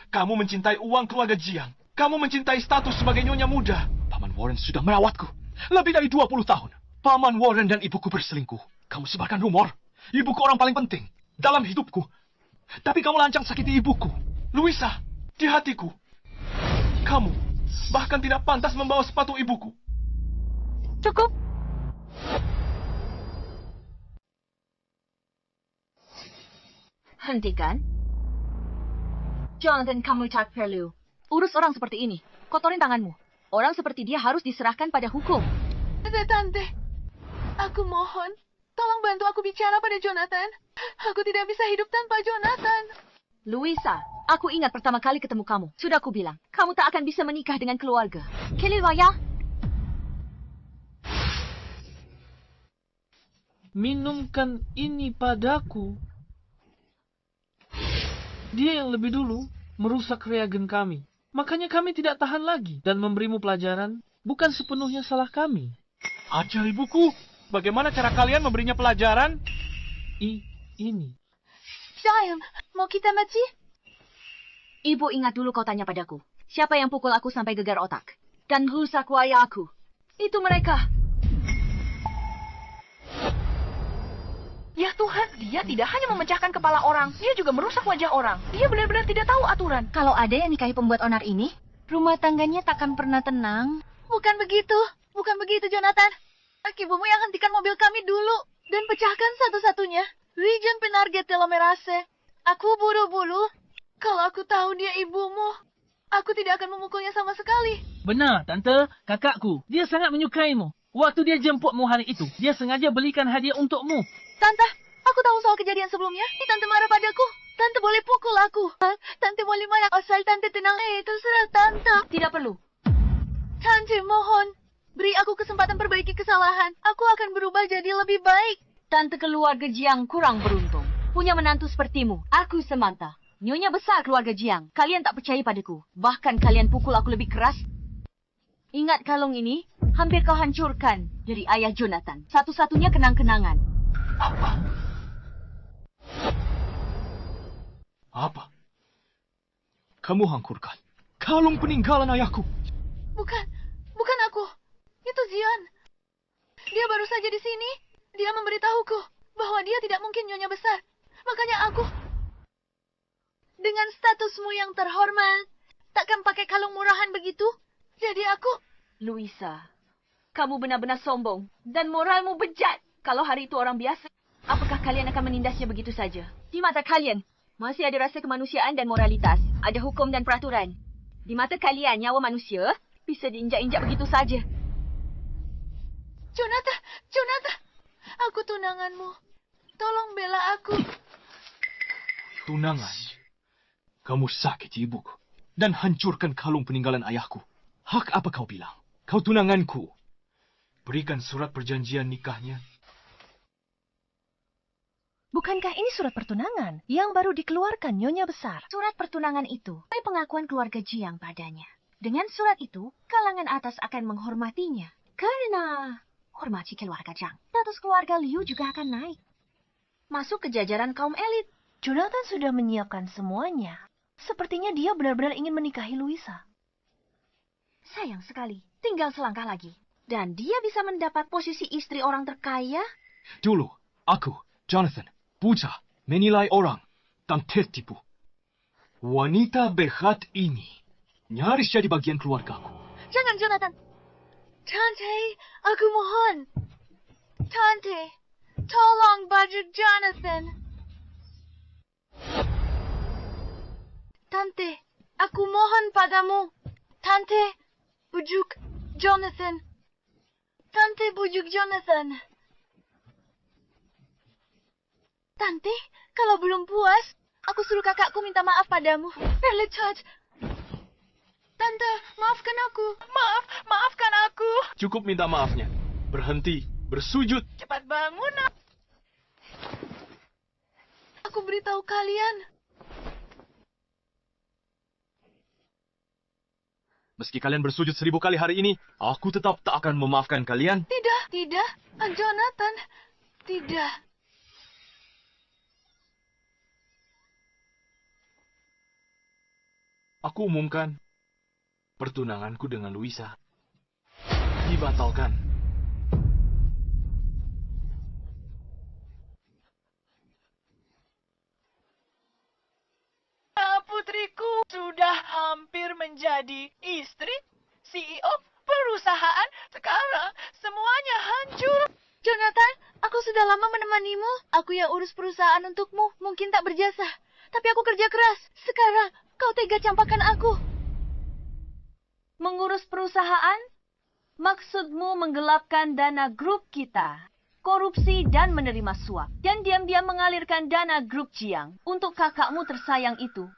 Kamu mencintai uang keluarga Jiang. Kamu mencintai status sebagai nyonya muda. Paman Warren sudah merawatku. Lebih dari 20 tahun. Paman Warren dan ibuku berselingkuh. Kamu sebarkan rumor. Ibuku orang paling penting dalam hidupku. Tapi kamu lancang sakiti ibuku. Luisa, di hatiku. Kamu bahkan tidak pantas membawa sepatu ibuku. Cukup. Hentikan. Jonathan, kamu tak perlu urus orang seperti ini. Kotorin tanganmu. Orang seperti dia harus diserahkan pada hukum. Tante, aku mohon, tolong bantu aku bicara pada Jonathan. Aku tidak bisa hidup tanpa Jonathan. Luisa, aku ingat pertama kali ketemu kamu. Sudah aku bilang, kamu tak akan bisa menikah dengan keluarga. Kelly Waya. Minumkan ini padaku. Dia yang lebih dulu merusak reagen kami. Makanya kami tidak tahan lagi dan memberimu pelajaran bukan sepenuhnya salah kami. Ajar ibuku, bagaimana cara kalian memberinya pelajaran? Ini. Sayang, mau kita mati? Ibu ingat dulu kau tanya padaku. Siapa yang pukul aku sampai gegar otak? Dan rusak wajah aku. Itu mereka. Ya Tuhan, dia tidak hanya memecahkan kepala orang, dia juga merusak wajah orang. Dia benar-benar tidak tahu aturan. Kalau ada yang nikahi pembuat onar ini, rumah tangganya takkan pernah tenang. Bukan begitu, Jonathan. Ibumu yang hentikan mobil kami dulu dan pecahkan satu-satunya. Regen Penarget Telomerase. Aku buru-buru. Kalau aku tahu dia ibumu, aku tidak akan memukulnya sama sekali. Benar, Tante. Kakakku, dia sangat menyukaimu. Waktu dia jemputmu hari itu, dia sengaja belikan hadiah untukmu. Tante, aku tahu soal kejadian sebelumnya. Tante marah padaku. Tante boleh pukul aku. Tante boleh marah asal Tante tenang. Terserah Tante. Tidak perlu. Tante, mohon. Beri aku kesempatan perbaiki kesalahan. Aku akan berubah jadi lebih baik. Tante keluarga Jiang kurang beruntung. Punya menantu sepertimu. Aku Samantha. Nyonya besar keluarga Jiang. Kalian tak percaya padaku. Bahkan kalian pukul aku lebih keras. Ingat kalung ini? Hampir kau hancurkan dari ayah Jonathan. Satu-satunya kenang-kenangan. Apa? Kamu hancurkan kalung peninggalan ayahku. Bukan aku. Itu Zion. Dia baru saja di sini. Dia memberitahuku bahwa dia tidak mungkin nyonya besar. Makanya aku, dengan statusmu yang terhormat, takkan pakai kalung murahan begitu. Jadi aku... Luisa, kamu benar-benar sombong dan moralmu bejat. Kalau hari itu orang biasa, apakah kalian akan menindasnya begitu saja? Di mata kalian, masih ada rasa kemanusiaan dan moralitas. Ada hukum dan peraturan. Di mata kalian, nyawa manusia bisa diinjak-injak begitu saja. Jonathan, aku tunanganmu. Tolong bela aku. Tunangan? Kamu sakiti ibuku dan hancurkan kalung peninggalan ayahku. Hak apa kau bilang? Kau tunanganku. Berikan surat perjanjian nikahnya. Bukankah ini surat pertunangan yang baru dikeluarkan nyonya besar? Surat pertunangan itu pengakuan keluarga Jiang padanya. Dengan surat itu, kalangan atas akan menghormatinya. Karena hormati keluarga Zhang, status keluarga Liu juga akan naik. Masuk ke jajaran kaum elit. Jonathan sudah menyiapkan semuanya. Sepertinya dia benar-benar ingin menikahi Louisa. Sayang sekali, tinggal selangkah lagi. Dan dia bisa mendapat posisi istri orang terkaya. Dulu, aku, Jonathan, buta, menilai orang, dan tertipu. Wanita behat ini nyaris jadi bagian keluargaku. Jangan, Jonathan. Tante, aku mohon. Tante, tolong bujuk Jonathan. Tante, aku mohon padamu. Tante, bujuk Jonathan. Tante, bujuk Jonathan. Tante, kalau belum puas, aku suruh kakakku minta maaf padamu. Perlecat. Tante, maafkan aku. Maafkan aku. Cukup minta maafnya. Berhenti, bersujud. Cepat bangun. Aku beritahu kalian. Meski kalian bersujud 1000 kali hari ini, aku tetap tak akan memaafkan kalian. Tidak, Jonathan. Tidak. Aku umumkan pertunanganku dengan Louisa dibatalkan. Putriku sudah hampir menjadi istri CEO perusahaan. Sekarang semuanya hancur. Jonathan, aku sudah lama menemanimu. Aku yang urus perusahaan untukmu. Mungkin tak berjasa. Tapi aku kerja keras. Sekarang, kau tega campakkan aku. Mengurus perusahaan? Maksudmu menggelapkan dana grup kita, korupsi dan menerima suap, dan diam-diam mengalirkan dana grup Jiang untuk kakakmu tersayang itu.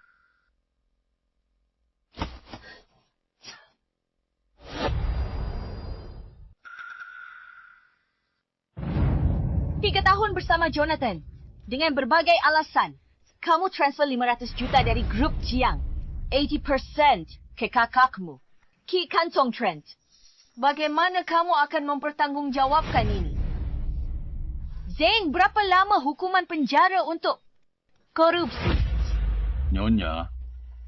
Tiga tahun bersama Jonathan. Dengan berbagai alasan, kamu transfer 500 juta dari grup Jiang. 80% ke kakakmu. Ki Kantong Trend. Bagaimana kamu akan mempertanggungjawabkan ini? Zain, berapa lama hukuman penjara untuk korupsi? Nyonya,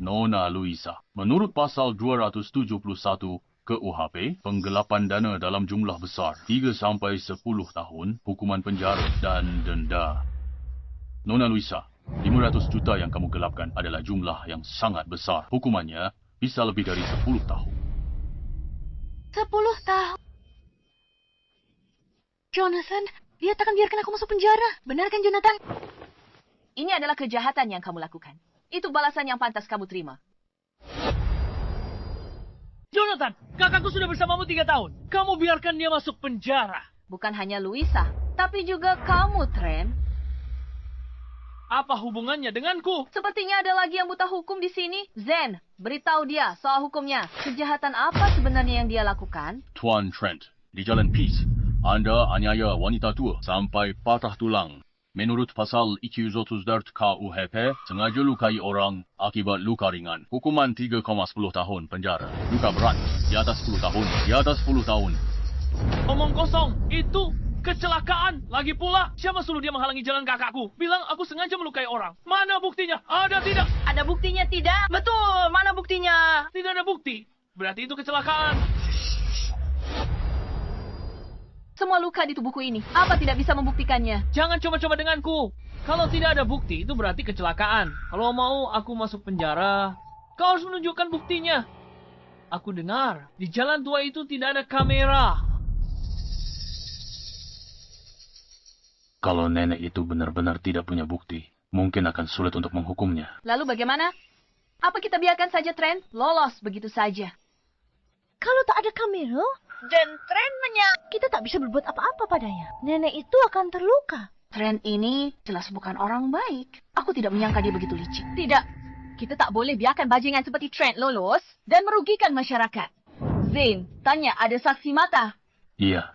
Nona Louisa, menurut pasal 271 KUHP, penggelapan dana dalam jumlah besar 3 sampai 10 tahun, hukuman penjara dan denda. Nona Louisa, 500 juta yang kamu gelapkan adalah jumlah yang sangat besar. Hukumannya bisa lebih dari 10 tahun. 10 tahun. Jonathan, dia takkan biarkan aku masuk penjara. Benar kan, Jonathan? Ini adalah kejahatan yang kamu lakukan. Itu balasan yang pantas kamu terima. Jonathan, kakakku sudah bersamamu 3 tahun. Kamu biarkan dia masuk penjara. Bukan hanya Louisa, tapi juga kamu, Trent. Apa hubungannya denganku? Sepertinya ada lagi yang buta hukum di sini. Zen, beritahu dia soal hukumnya. Kejahatan apa sebenarnya yang dia lakukan? Tuan Trent, di Jalan Peace, Anda aniaya wanita tua sampai patah tulang. Menurut pasal 204 KUHP, sengaja lukai orang akibat luka ringan. Hukuman 3,10 tahun penjara. Luka berat, di atas 10 tahun. Di atas 10 tahun. Omong kosong, itu kecelakaan. Lagi pula, siapa suruh dia menghalangi jalan kakakku? Bilang aku sengaja melukai orang. Mana buktinya? Ada tidak? Ada buktinya tidak? Betul, mana buktinya? Tidak ada bukti. Berarti itu kecelakaan. Semua luka di tubuhku ini. Apa tidak bisa membuktikannya? Jangan coba-coba denganku. Kalau tidak ada bukti, itu berarti kecelakaan. Kalau mau aku masuk penjara, kau harus menunjukkan buktinya. Aku dengar, di jalan tua itu tidak ada kamera. Kalau nenek itu benar-benar tidak punya bukti, mungkin akan sulit untuk menghukumnya. Lalu bagaimana? Apa kita biarkan saja Trent lolos begitu saja? Kalau tak ada kamera, Dan Trent kita tak bisa berbuat apa-apa padanya. Nenek itu akan terluka. Trent ini jelas bukan orang baik. Aku tidak menyangka dia begitu licik. Tidak. Kita tak boleh biarkan bajingan seperti Trent lolos dan merugikan masyarakat. Zain, tanya ada saksi mata. Iya.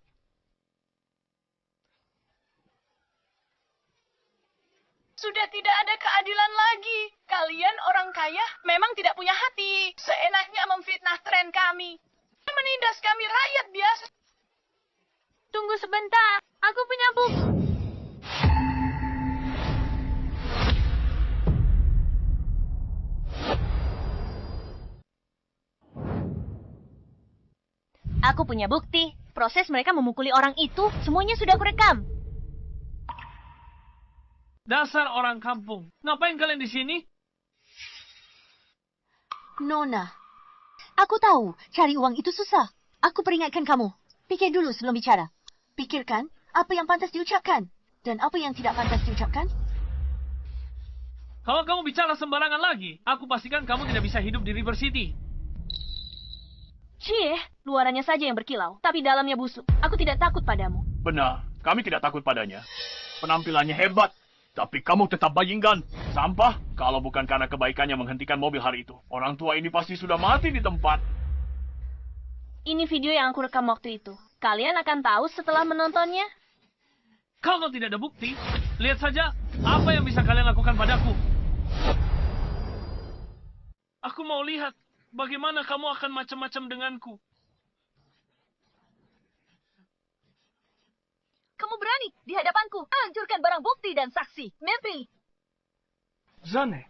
Sudah tidak ada keadilan lagi. Kalian orang kaya memang tidak punya hati. Seenaknya memfitnah Trent kami. Menindas kami rakyat biasa. Aku punya bukti. Proses mereka memukuli orang itu, semuanya sudah aku rekam. Dasar orang kampung. Ngapain kalian di sini? Nona, aku tahu cari uang itu susah. Aku peringatkan kamu. Pikir dulu sebelum bicara. Pikirkan apa yang pantas diucapkan dan apa yang tidak pantas diucapkan. Kalau kamu bicara sembarangan lagi, aku pastikan kamu tidak bisa hidup di River City. Cie, luarannya saja yang berkilau, tapi dalamnya busuk. Aku tidak takut padamu. Benar, kami tidak takut padanya. Penampilannya hebat, tapi kamu tetap bajingan. Sampah, kalau bukan karena kebaikannya menghentikan mobil hari itu. Orang tua ini pasti sudah mati di tempat. Ini video yang aku rekam waktu itu. Kalian akan tahu setelah menontonnya. Kalau tidak ada bukti, lihat saja apa yang bisa kalian lakukan padaku. Aku mau lihat bagaimana kamu akan macam-macam denganku. Kamu berani di hadapanku hancurkan barang bukti dan saksi. Mimpi. Zane,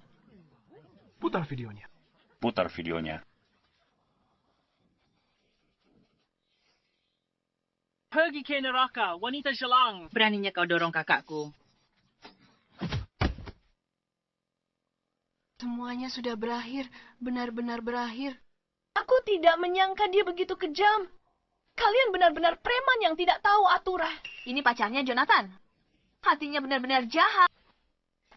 putar videonya. Putar videonya. Pergi ke neraka, wanita jelang. Beraninya kau dorong kakakku. Semuanya sudah berakhir, benar-benar berakhir. Aku tidak menyangka dia begitu kejam. Kalian benar-benar preman yang tidak tahu aturan. Ini pacarnya Jonathan. Hatinya benar-benar jahat.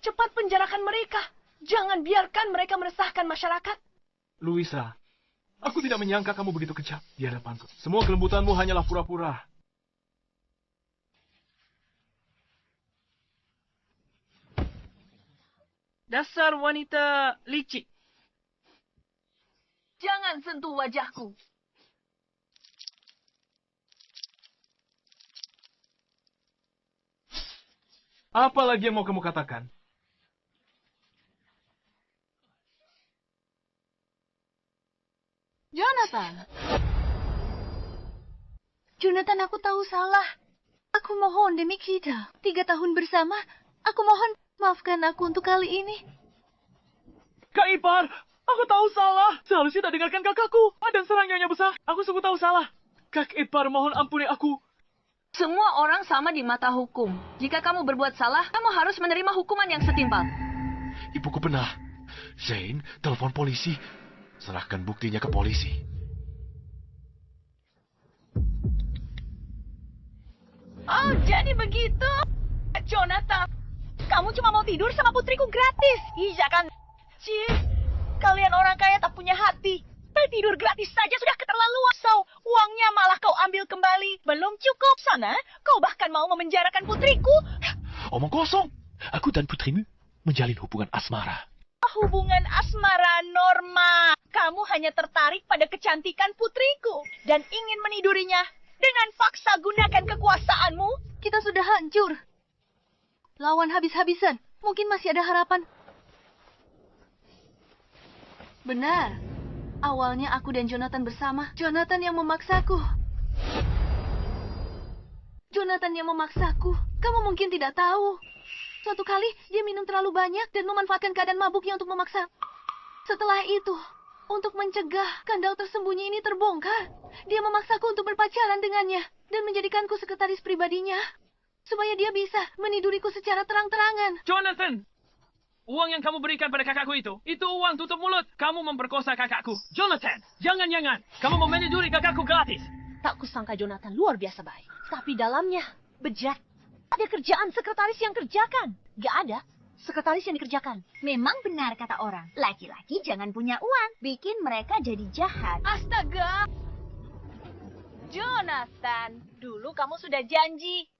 Cepat penjarakan mereka. Jangan biarkan mereka meresahkan masyarakat. Luisa, aku tidak menyangka kamu begitu kejam di hadapanku. Semua kelembutanmu hanyalah pura-pura. Dasar wanita licik. Jangan sentuh wajahku. Apa lagi yang mau kamu katakan? Jonathan. Jonathan, aku tahu salah. Aku mohon demi kita. 3 tahun bersama. Aku mohon, maafkan aku untuk kali ini. Kak Ipar, aku tahu salah. Seharusnya tak dengarkan kakakku. Dan serang Nyonya Besar. Aku sungguh tahu salah. Kak Ipar, mohon ampuni aku. Semua orang sama di mata hukum. Jika kamu berbuat salah, kamu harus menerima hukuman yang setimpal. Ibuku benar. Zane, telepon polisi. Serahkan buktinya ke polisi. Oh, jadi begitu. Jonathan, kamu cuma mau tidur sama putriku gratis. Iya kan? Cie, kalian orang kaya tak punya hati. Tidur gratis saja sudah keterlaluan. So, uangnya malah kau ambil kembali. Belum cukup sana, kau bahkan mau memenjarakan putriku. Omong kosong. Aku dan putrimu menjalin hubungan asmara. Hubungan asmara Norma. Kamu hanya tertarik pada kecantikan putriku dan ingin menidurinya. Dengan paksa gunakan kekuasaanmu. Kita sudah hancur. Lawan habis-habisan. Mungkin masih ada harapan. Benar. Awalnya aku dan Jonathan bersama. Jonathan yang memaksaku. Jonathan yang memaksaku. Kamu mungkin tidak tahu. Suatu kali, dia minum terlalu banyak dan memanfaatkan keadaan mabuknya untuk memaksa. Setelah itu, untuk mencegah skandal tersembunyi ini terbongkar, dia memaksaku untuk berpacaran dengannya dan menjadikanku sekretaris pribadinya. Supaya dia bisa meniduriku secara terang-terangan. Jonathan! Uang yang kamu berikan pada kakakku itu uang tutup mulut. Kamu memperkosa kakakku. Jonathan, jangan-jangan. Kamu mau meniduri kakakku gratis. Tak kusangka Jonathan luar biasa baik. Tapi dalamnya, bejat. Ada kerjaan sekretaris yang kerjakan. Gak ada sekretaris yang dikerjakan. Memang benar kata orang. Laki-laki jangan punya uang. Bikin mereka jadi jahat. Astaga! Jonathan, dulu kamu sudah janji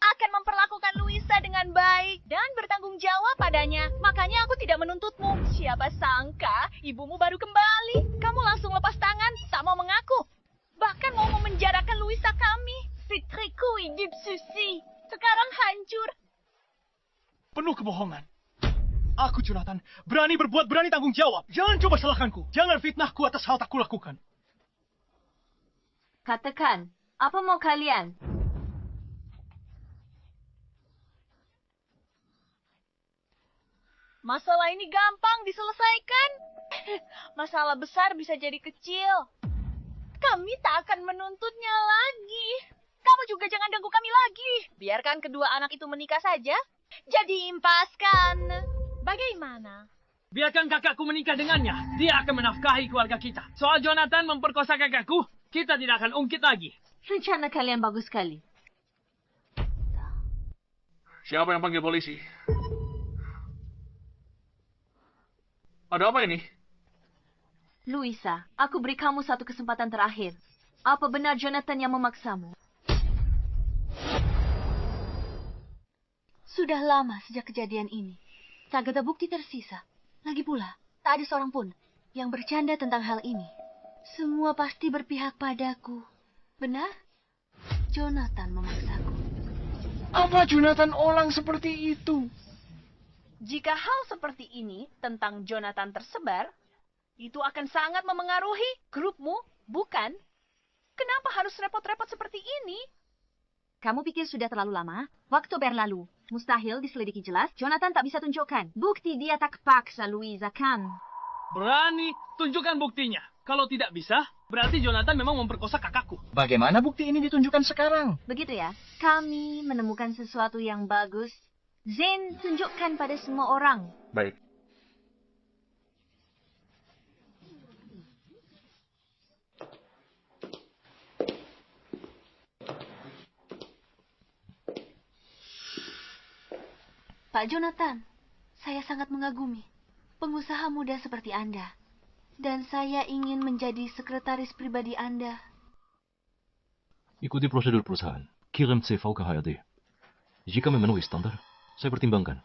akan memperlakukan Luisa dengan baik dan bertanggung jawab padanya. Makanya aku tidak menuntutmu. Siapa sangka ibumu baru kembali. Kamu langsung lepas tangan, tak mau mengaku. Bahkan mau memenjarakan Luisa kami. Fitriku hidup susi. Sekarang hancur. Penuh kebohongan. Aku, Jonathan, berani berbuat, berani tanggung jawab. Jangan coba salahkanku. Jangan fitnahku atas hal tak kulakukan. Katakan, apa mau kalian? Masalah ini gampang diselesaikan. Masalah besar bisa jadi kecil. Kami tak akan menuntutnya lagi. Kamu juga jangan ganggu kami lagi. Biarkan kedua anak itu menikah saja. Jadi impaskan. Bagaimana? Biarkan kakakku menikah dengannya. Dia akan menafkahi keluarga kita. Soal Jonathan memperkosa kakakku, kita tidak akan ungkit lagi. Rencana kalian bagus sekali. Siapa yang panggil polisi? Ada apa ini? Luisa, aku beri kamu satu kesempatan terakhir. Apa benar Jonathan yang memaksamu? Sudah lama sejak kejadian ini. Tak ada bukti tersisa. Lagi pula, tak ada seorang pun yang bercanda tentang hal ini. Semua pasti berpihak padaku. Benar? Jonathan memaksaku. Apa Jonathan orang seperti itu? Jika hal seperti ini tentang Jonathan tersebar, itu akan sangat memengaruhi grupmu, bukan? Kenapa harus repot-repot seperti ini? Kamu pikir sudah terlalu lama? Waktu berlalu. Mustahil diselidiki jelas. Jonathan tak bisa tunjukkan. Bukti dia tak paksa Luisa, kan? Berani, tunjukkan buktinya. Kalau tidak bisa, berarti Jonathan memang memperkosa kakakku. Bagaimana bukti ini ditunjukkan sekarang? Begitu ya. Kami menemukan sesuatu yang bagus. Zane, tunjukkan pada semua orang. Baik. Pak Jonathan, saya sangat mengagumi pengusaha muda seperti Anda. Dan saya ingin menjadi sekretaris pribadi Anda. Ikuti prosedur perusahaan. Kirim CV ke HRD. Jika memenuhi standar, saya pertimbangkan.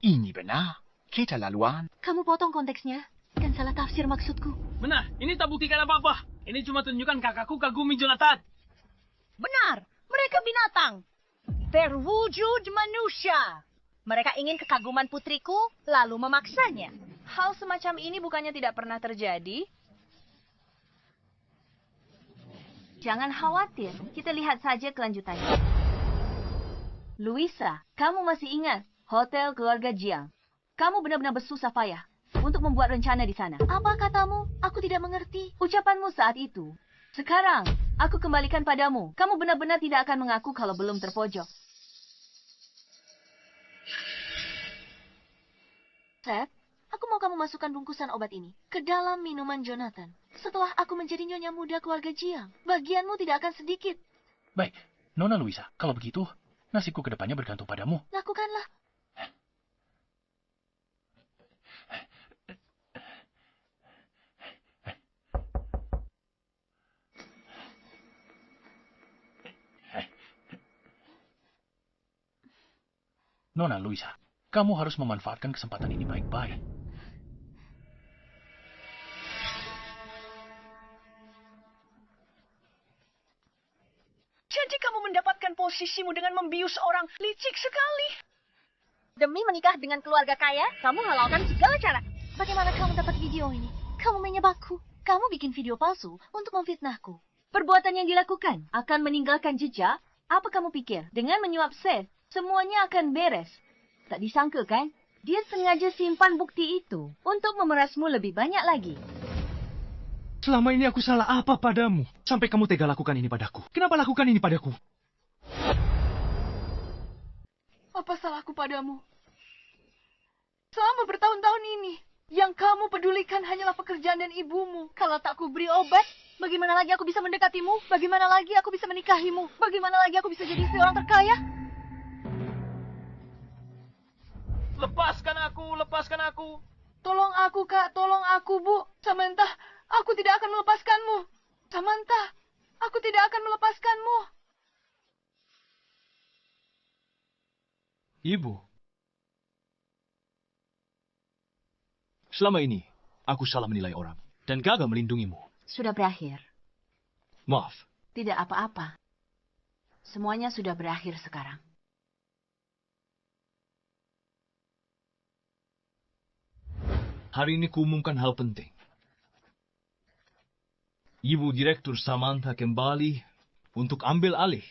Ini benar. Keterlaluan. Kamu potong konteksnya dan salah tafsir maksudku. Benar, ini tak buktikan apa-apa. Ini cuma tunjukkan kakakku kagumi Jonathan. Benar, mereka binatang. Berwujud manusia. Mereka ingin kekaguman putriku, lalu memaksanya. Hal semacam ini bukannya tidak pernah terjadi? Jangan khawatir, kita lihat saja kelanjutannya. Luisa, kamu masih ingat Hotel Keluarga Jiang? Kamu benar-benar bersusah payah untuk membuat rencana di sana. Apa katamu? Aku tidak mengerti. Ucapanmu saat itu. Sekarang, aku kembalikan padamu. Kamu benar-benar tidak akan mengaku kalau belum terpojok. Seth, aku mau kamu masukkan bungkusan obat ini ke dalam minuman Jonathan. Setelah aku menjadi nyonya muda keluarga Jiang, bagianmu tidak akan sedikit. Baik, Nona Luisa, kalau begitu, nasibku ke depannya bergantung padamu. Lakukanlah. Nona Luisa, kamu harus memanfaatkan kesempatan ini baik-baik. Jadi kamu mendapatkan posisimu dengan membius orang, licik sekali. Demi menikah dengan keluarga kaya, kamu halalkan segala cara. Bagaimana kamu dapat video ini? Kamu menyebabku. Kamu bikin video palsu untuk memfitnahku. Perbuatan yang dilakukan akan meninggalkan jejak. Apa kamu pikir? Dengan menyuap Seth, semuanya akan beres. Tak disangka kan? Dia sengaja simpan bukti itu untuk memerasmu lebih banyak lagi. Selama ini aku salah apa padamu? Sampai kamu tega lakukan ini padaku. Kenapa lakukan ini padaku? Apa salahku padamu? Selama bertahun-tahun ini, yang kamu pedulikan hanyalah pekerjaan dan ibumu. Kalau tak kuberi obat, bagaimana lagi aku bisa mendekatimu? Bagaimana lagi aku bisa menikahimu? Bagaimana lagi aku bisa jadi istri orang terkaya? Lepaskan aku. Tolong aku, Kak. Tolong aku, Bu. Samantha, aku tidak akan melepaskanmu. Samantha, aku tidak akan melepaskanmu. Ibu. Selama ini, aku salah menilai orang dan gagal melindungimu. Sudah berakhir. Maaf. Tidak apa-apa. Semuanya sudah berakhir sekarang. Hari ini kuumumkan hal penting. Ibu Direktur Samantha kembali untuk ambil alih.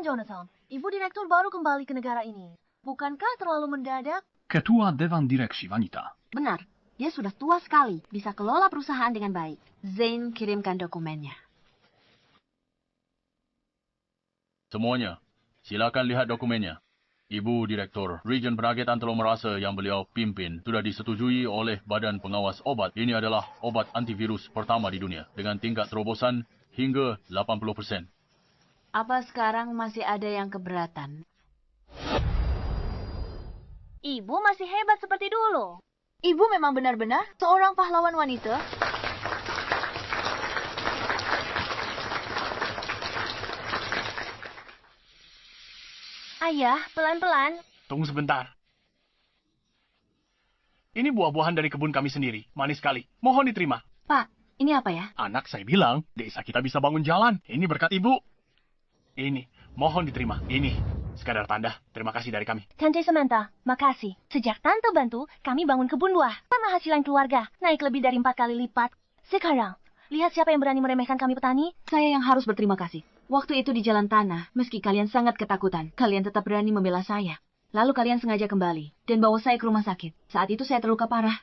Jonathan. Ibu direktur baru kembali ke negara ini. Bukankah terlalu mendadak? Ketua Dewan Direksi Wanita. Benar. Dia sudah tua sekali. Bisa kelola perusahaan dengan baik. Zane kirimkan dokumennya. Semuanya, silakan lihat dokumennya. Ibu Direktur, Region Penagihan Telomerase yang beliau pimpin sudah disetujui oleh Badan Pengawas Obat. Ini adalah obat antivirus pertama di dunia dengan tingkat terobosan hingga 80%. Apa sekarang masih ada yang keberatan? Ibu masih hebat seperti dulu. Ibu memang benar-benar seorang pahlawan wanita. Ayah, pelan-pelan. Tunggu sebentar. Ini buah-buahan dari kebun kami sendiri. Manis sekali. Mohon diterima. Pak, ini apa ya? Anak saya bilang, desa kita bisa bangun jalan. Ini berkat ibu. Ini, mohon diterima. Ini, sekadar tanda. Terima kasih dari kami. Tante Samantha, makasih. Sejak Tante bantu, kami bangun kebun buah. Penghasilan keluarga naik lebih dari 4 kali lipat. Sekarang, lihat siapa yang berani meremehkan kami petani. Saya yang harus berterima kasih. Waktu itu di jalan tanah, meski kalian sangat ketakutan, kalian tetap berani membela saya. Lalu kalian sengaja kembali dan bawa saya ke rumah sakit. Saat itu saya terluka parah.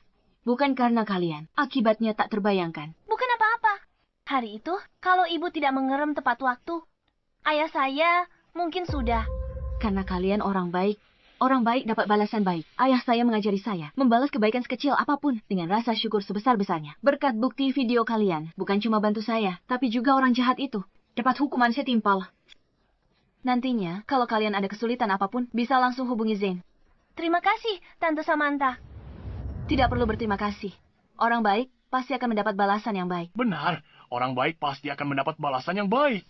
Bukan karena kalian, akibatnya tak terbayangkan. Bukan apa-apa. Hari itu, kalau ibu tidak mengerem tepat waktu, ayah saya mungkin sudah. Karena kalian orang baik dapat balasan baik. Ayah saya mengajari saya membalas kebaikan sekecil apapun dengan rasa syukur sebesar-besarnya. Berkat bukti video kalian, bukan cuma bantu saya, tapi juga orang jahat itu dapat hukuman setimpal. Nantinya, kalau kalian ada kesulitan apapun, bisa langsung hubungi Zane. Terima kasih, Tante Samantha. Tidak perlu berterima kasih. Orang baik pasti akan mendapat balasan yang baik. Benar, orang baik pasti akan mendapat balasan yang baik.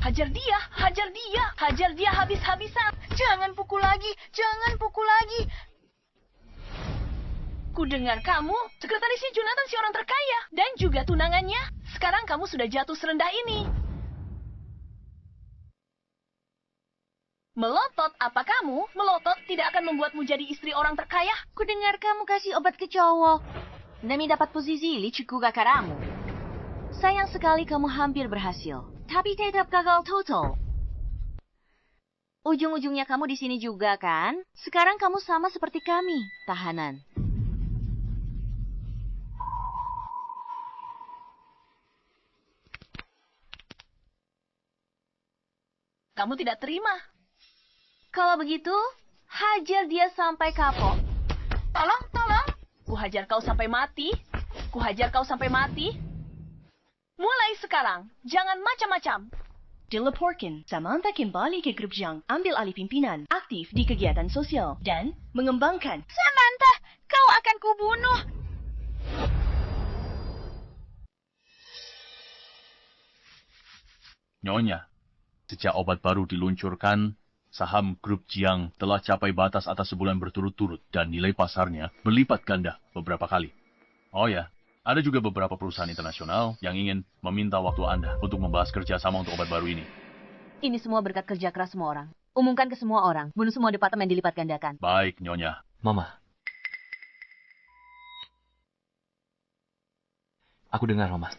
Hajar dia, hajar dia, hajar dia habis-habisan. Jangan pukul lagi, jangan pukul lagi. Ku dengar kamu, sekretarisnya Jonathan si orang terkaya, dan juga tunangannya. Sekarang kamu sudah jatuh serendah ini. Melotot apa kamu? Melotot tidak akan membuatmu jadi istri orang terkaya. Ku dengar kamu kasih obat ke cowok demi dapat posisi licuku kakaramu. Sayang sekali kamu hampir berhasil, tapi tetap gagal total. Ujung-ujungnya kamu di sini juga kan? Sekarang kamu sama seperti kami, tahanan. Kamu tidak terima. Kalau begitu, hajar dia sampai kapok. Tolong, tolong. Ku hajar kau sampai mati. Ku hajar kau sampai mati. Mulai sekarang, jangan macam-macam. Dilaporkan, Samantha kembali ke grup Zhang, ambil alih pimpinan, aktif di kegiatan sosial, dan mengembangkan. Samantha, kau akan kubunuh. Nyonya, sejak obat baru diluncurkan, saham grup Jiang telah capai batas atas sebulan berturut-turut dan nilai pasarnya berlipat ganda beberapa kali. Oh ya, ada juga beberapa perusahaan internasional yang ingin meminta waktu Anda untuk membahas kerjasama untuk obat baru ini. Ini semua berkat kerja keras semua orang. Umumkan ke semua orang, bunuh semua departemen dilipat gandakan. Baik, Nyonya. Mama. Aku dengar, Mama.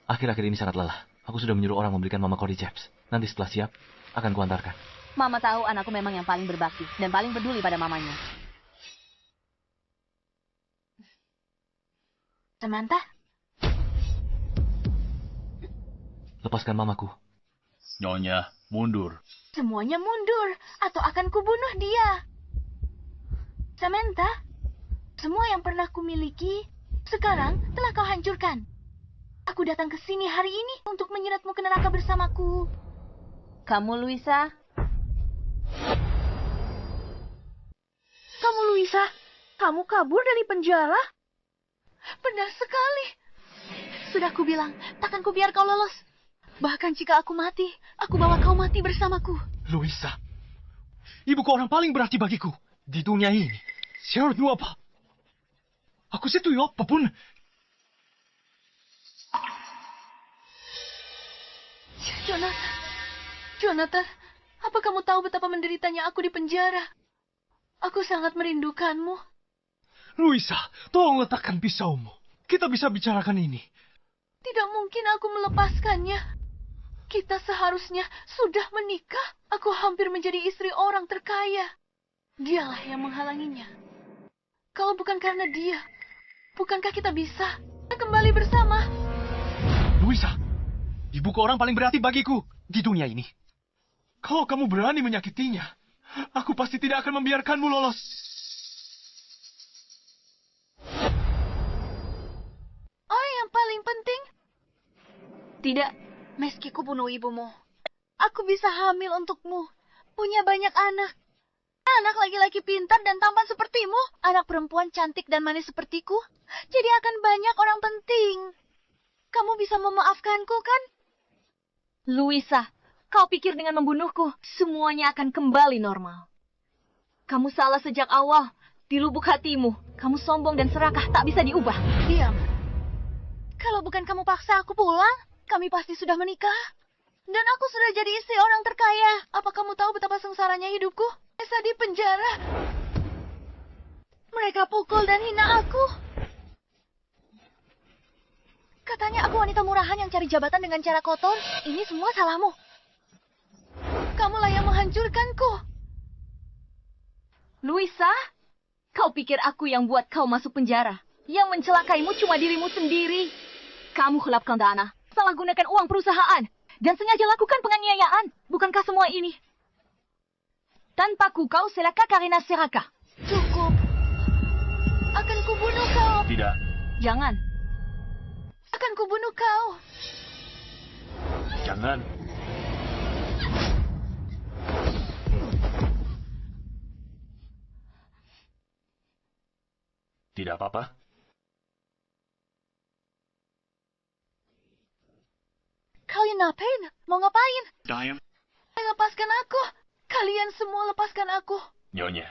Akhir-akhir ini sangat lelah. Aku sudah menyuruh orang memberikan Mama Cody Chaps. Nanti setelah siap, akan kuantarkan. Mama tahu anakku memang yang paling berbakti dan paling peduli pada mamanya. Samantha? Lepaskan mamaku. Nyonya, mundur. Semuanya mundur, atau akan kubunuh dia. Samantha, semua yang pernah kumiliki, sekarang telah kau hancurkan. Aku datang ke sini hari ini untuk menyeretmu ke neraka bersamaku. Kamu, Luisa? Kamu, Luisa? Kamu kabur dari penjara? Benar sekali. Sudah kubilang, takkan kubiar kau lolos. Bahkan jika aku mati, aku bawa kau mati bersamaku. Luisa, ibuku orang paling berarti bagiku di dunia ini. Syaratmu apa? Aku setuju apapun. Jonathan, apa kamu tahu betapa menderitanya aku di penjara? Aku sangat merindukanmu. Luisa, tolong letakkan pisaumu. kita bisa bicarakan ini. Tidak mungkin aku melepaskannya. Kita seharusnya sudah menikah. Aku hampir menjadi istri orang terkaya. Dialah yang menghalanginya. Kalau bukan karena dia, bukankah kita bisa kembali bersama? Luisa, ibuku orang paling berarti bagiku di dunia ini. Kalau kamu berani menyakitinya, aku pasti tidak akan membiarkanmu lolos. Orang yang paling penting? Tidak. Meski ku bunuh ibumu, aku bisa hamil untukmu. Punya banyak anak. Anak laki-laki pintar dan tampan sepertimu. Anak perempuan cantik dan manis sepertiku. Jadi akan banyak orang penting. Kamu bisa memaafkanku, kan? Luisa, kau pikir dengan membunuhku, semuanya akan kembali normal. Kamu salah sejak awal. Di lubuk hatimu, kamu sombong dan serakah, tak bisa diubah. Diam. Kalau bukan kamu paksa aku pulang, kami pasti sudah menikah. Dan aku sudah jadi istri orang terkaya. Apa kamu tahu betapa sengsaranya hidupku? Esa di penjara. Mereka pukul dan hina aku. Katanya aku wanita murahan yang cari jabatan dengan cara kotor. Ini semua salahmu. Kamulah yang menghancurkanku. Luisa, kau pikir aku yang buat kau masuk penjara? Yang mencelakaimu cuma dirimu sendiri. Kamu khilafkan dana, salah gunakan uang perusahaan, dan sengaja lakukan penganiayaan. Bukankah semua ini? Tanpaku kau celaka karena serakah. Cukup. Akan kubunuh kau. Tidak. Jangan. Akan kubunuh kau. Jangan. Tidak apa-apa. Kalian ngapain? Mau ngapain? Diam. Lepaskan aku. Kalian semua lepaskan aku. Nyonya,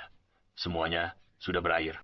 semuanya sudah berakhir.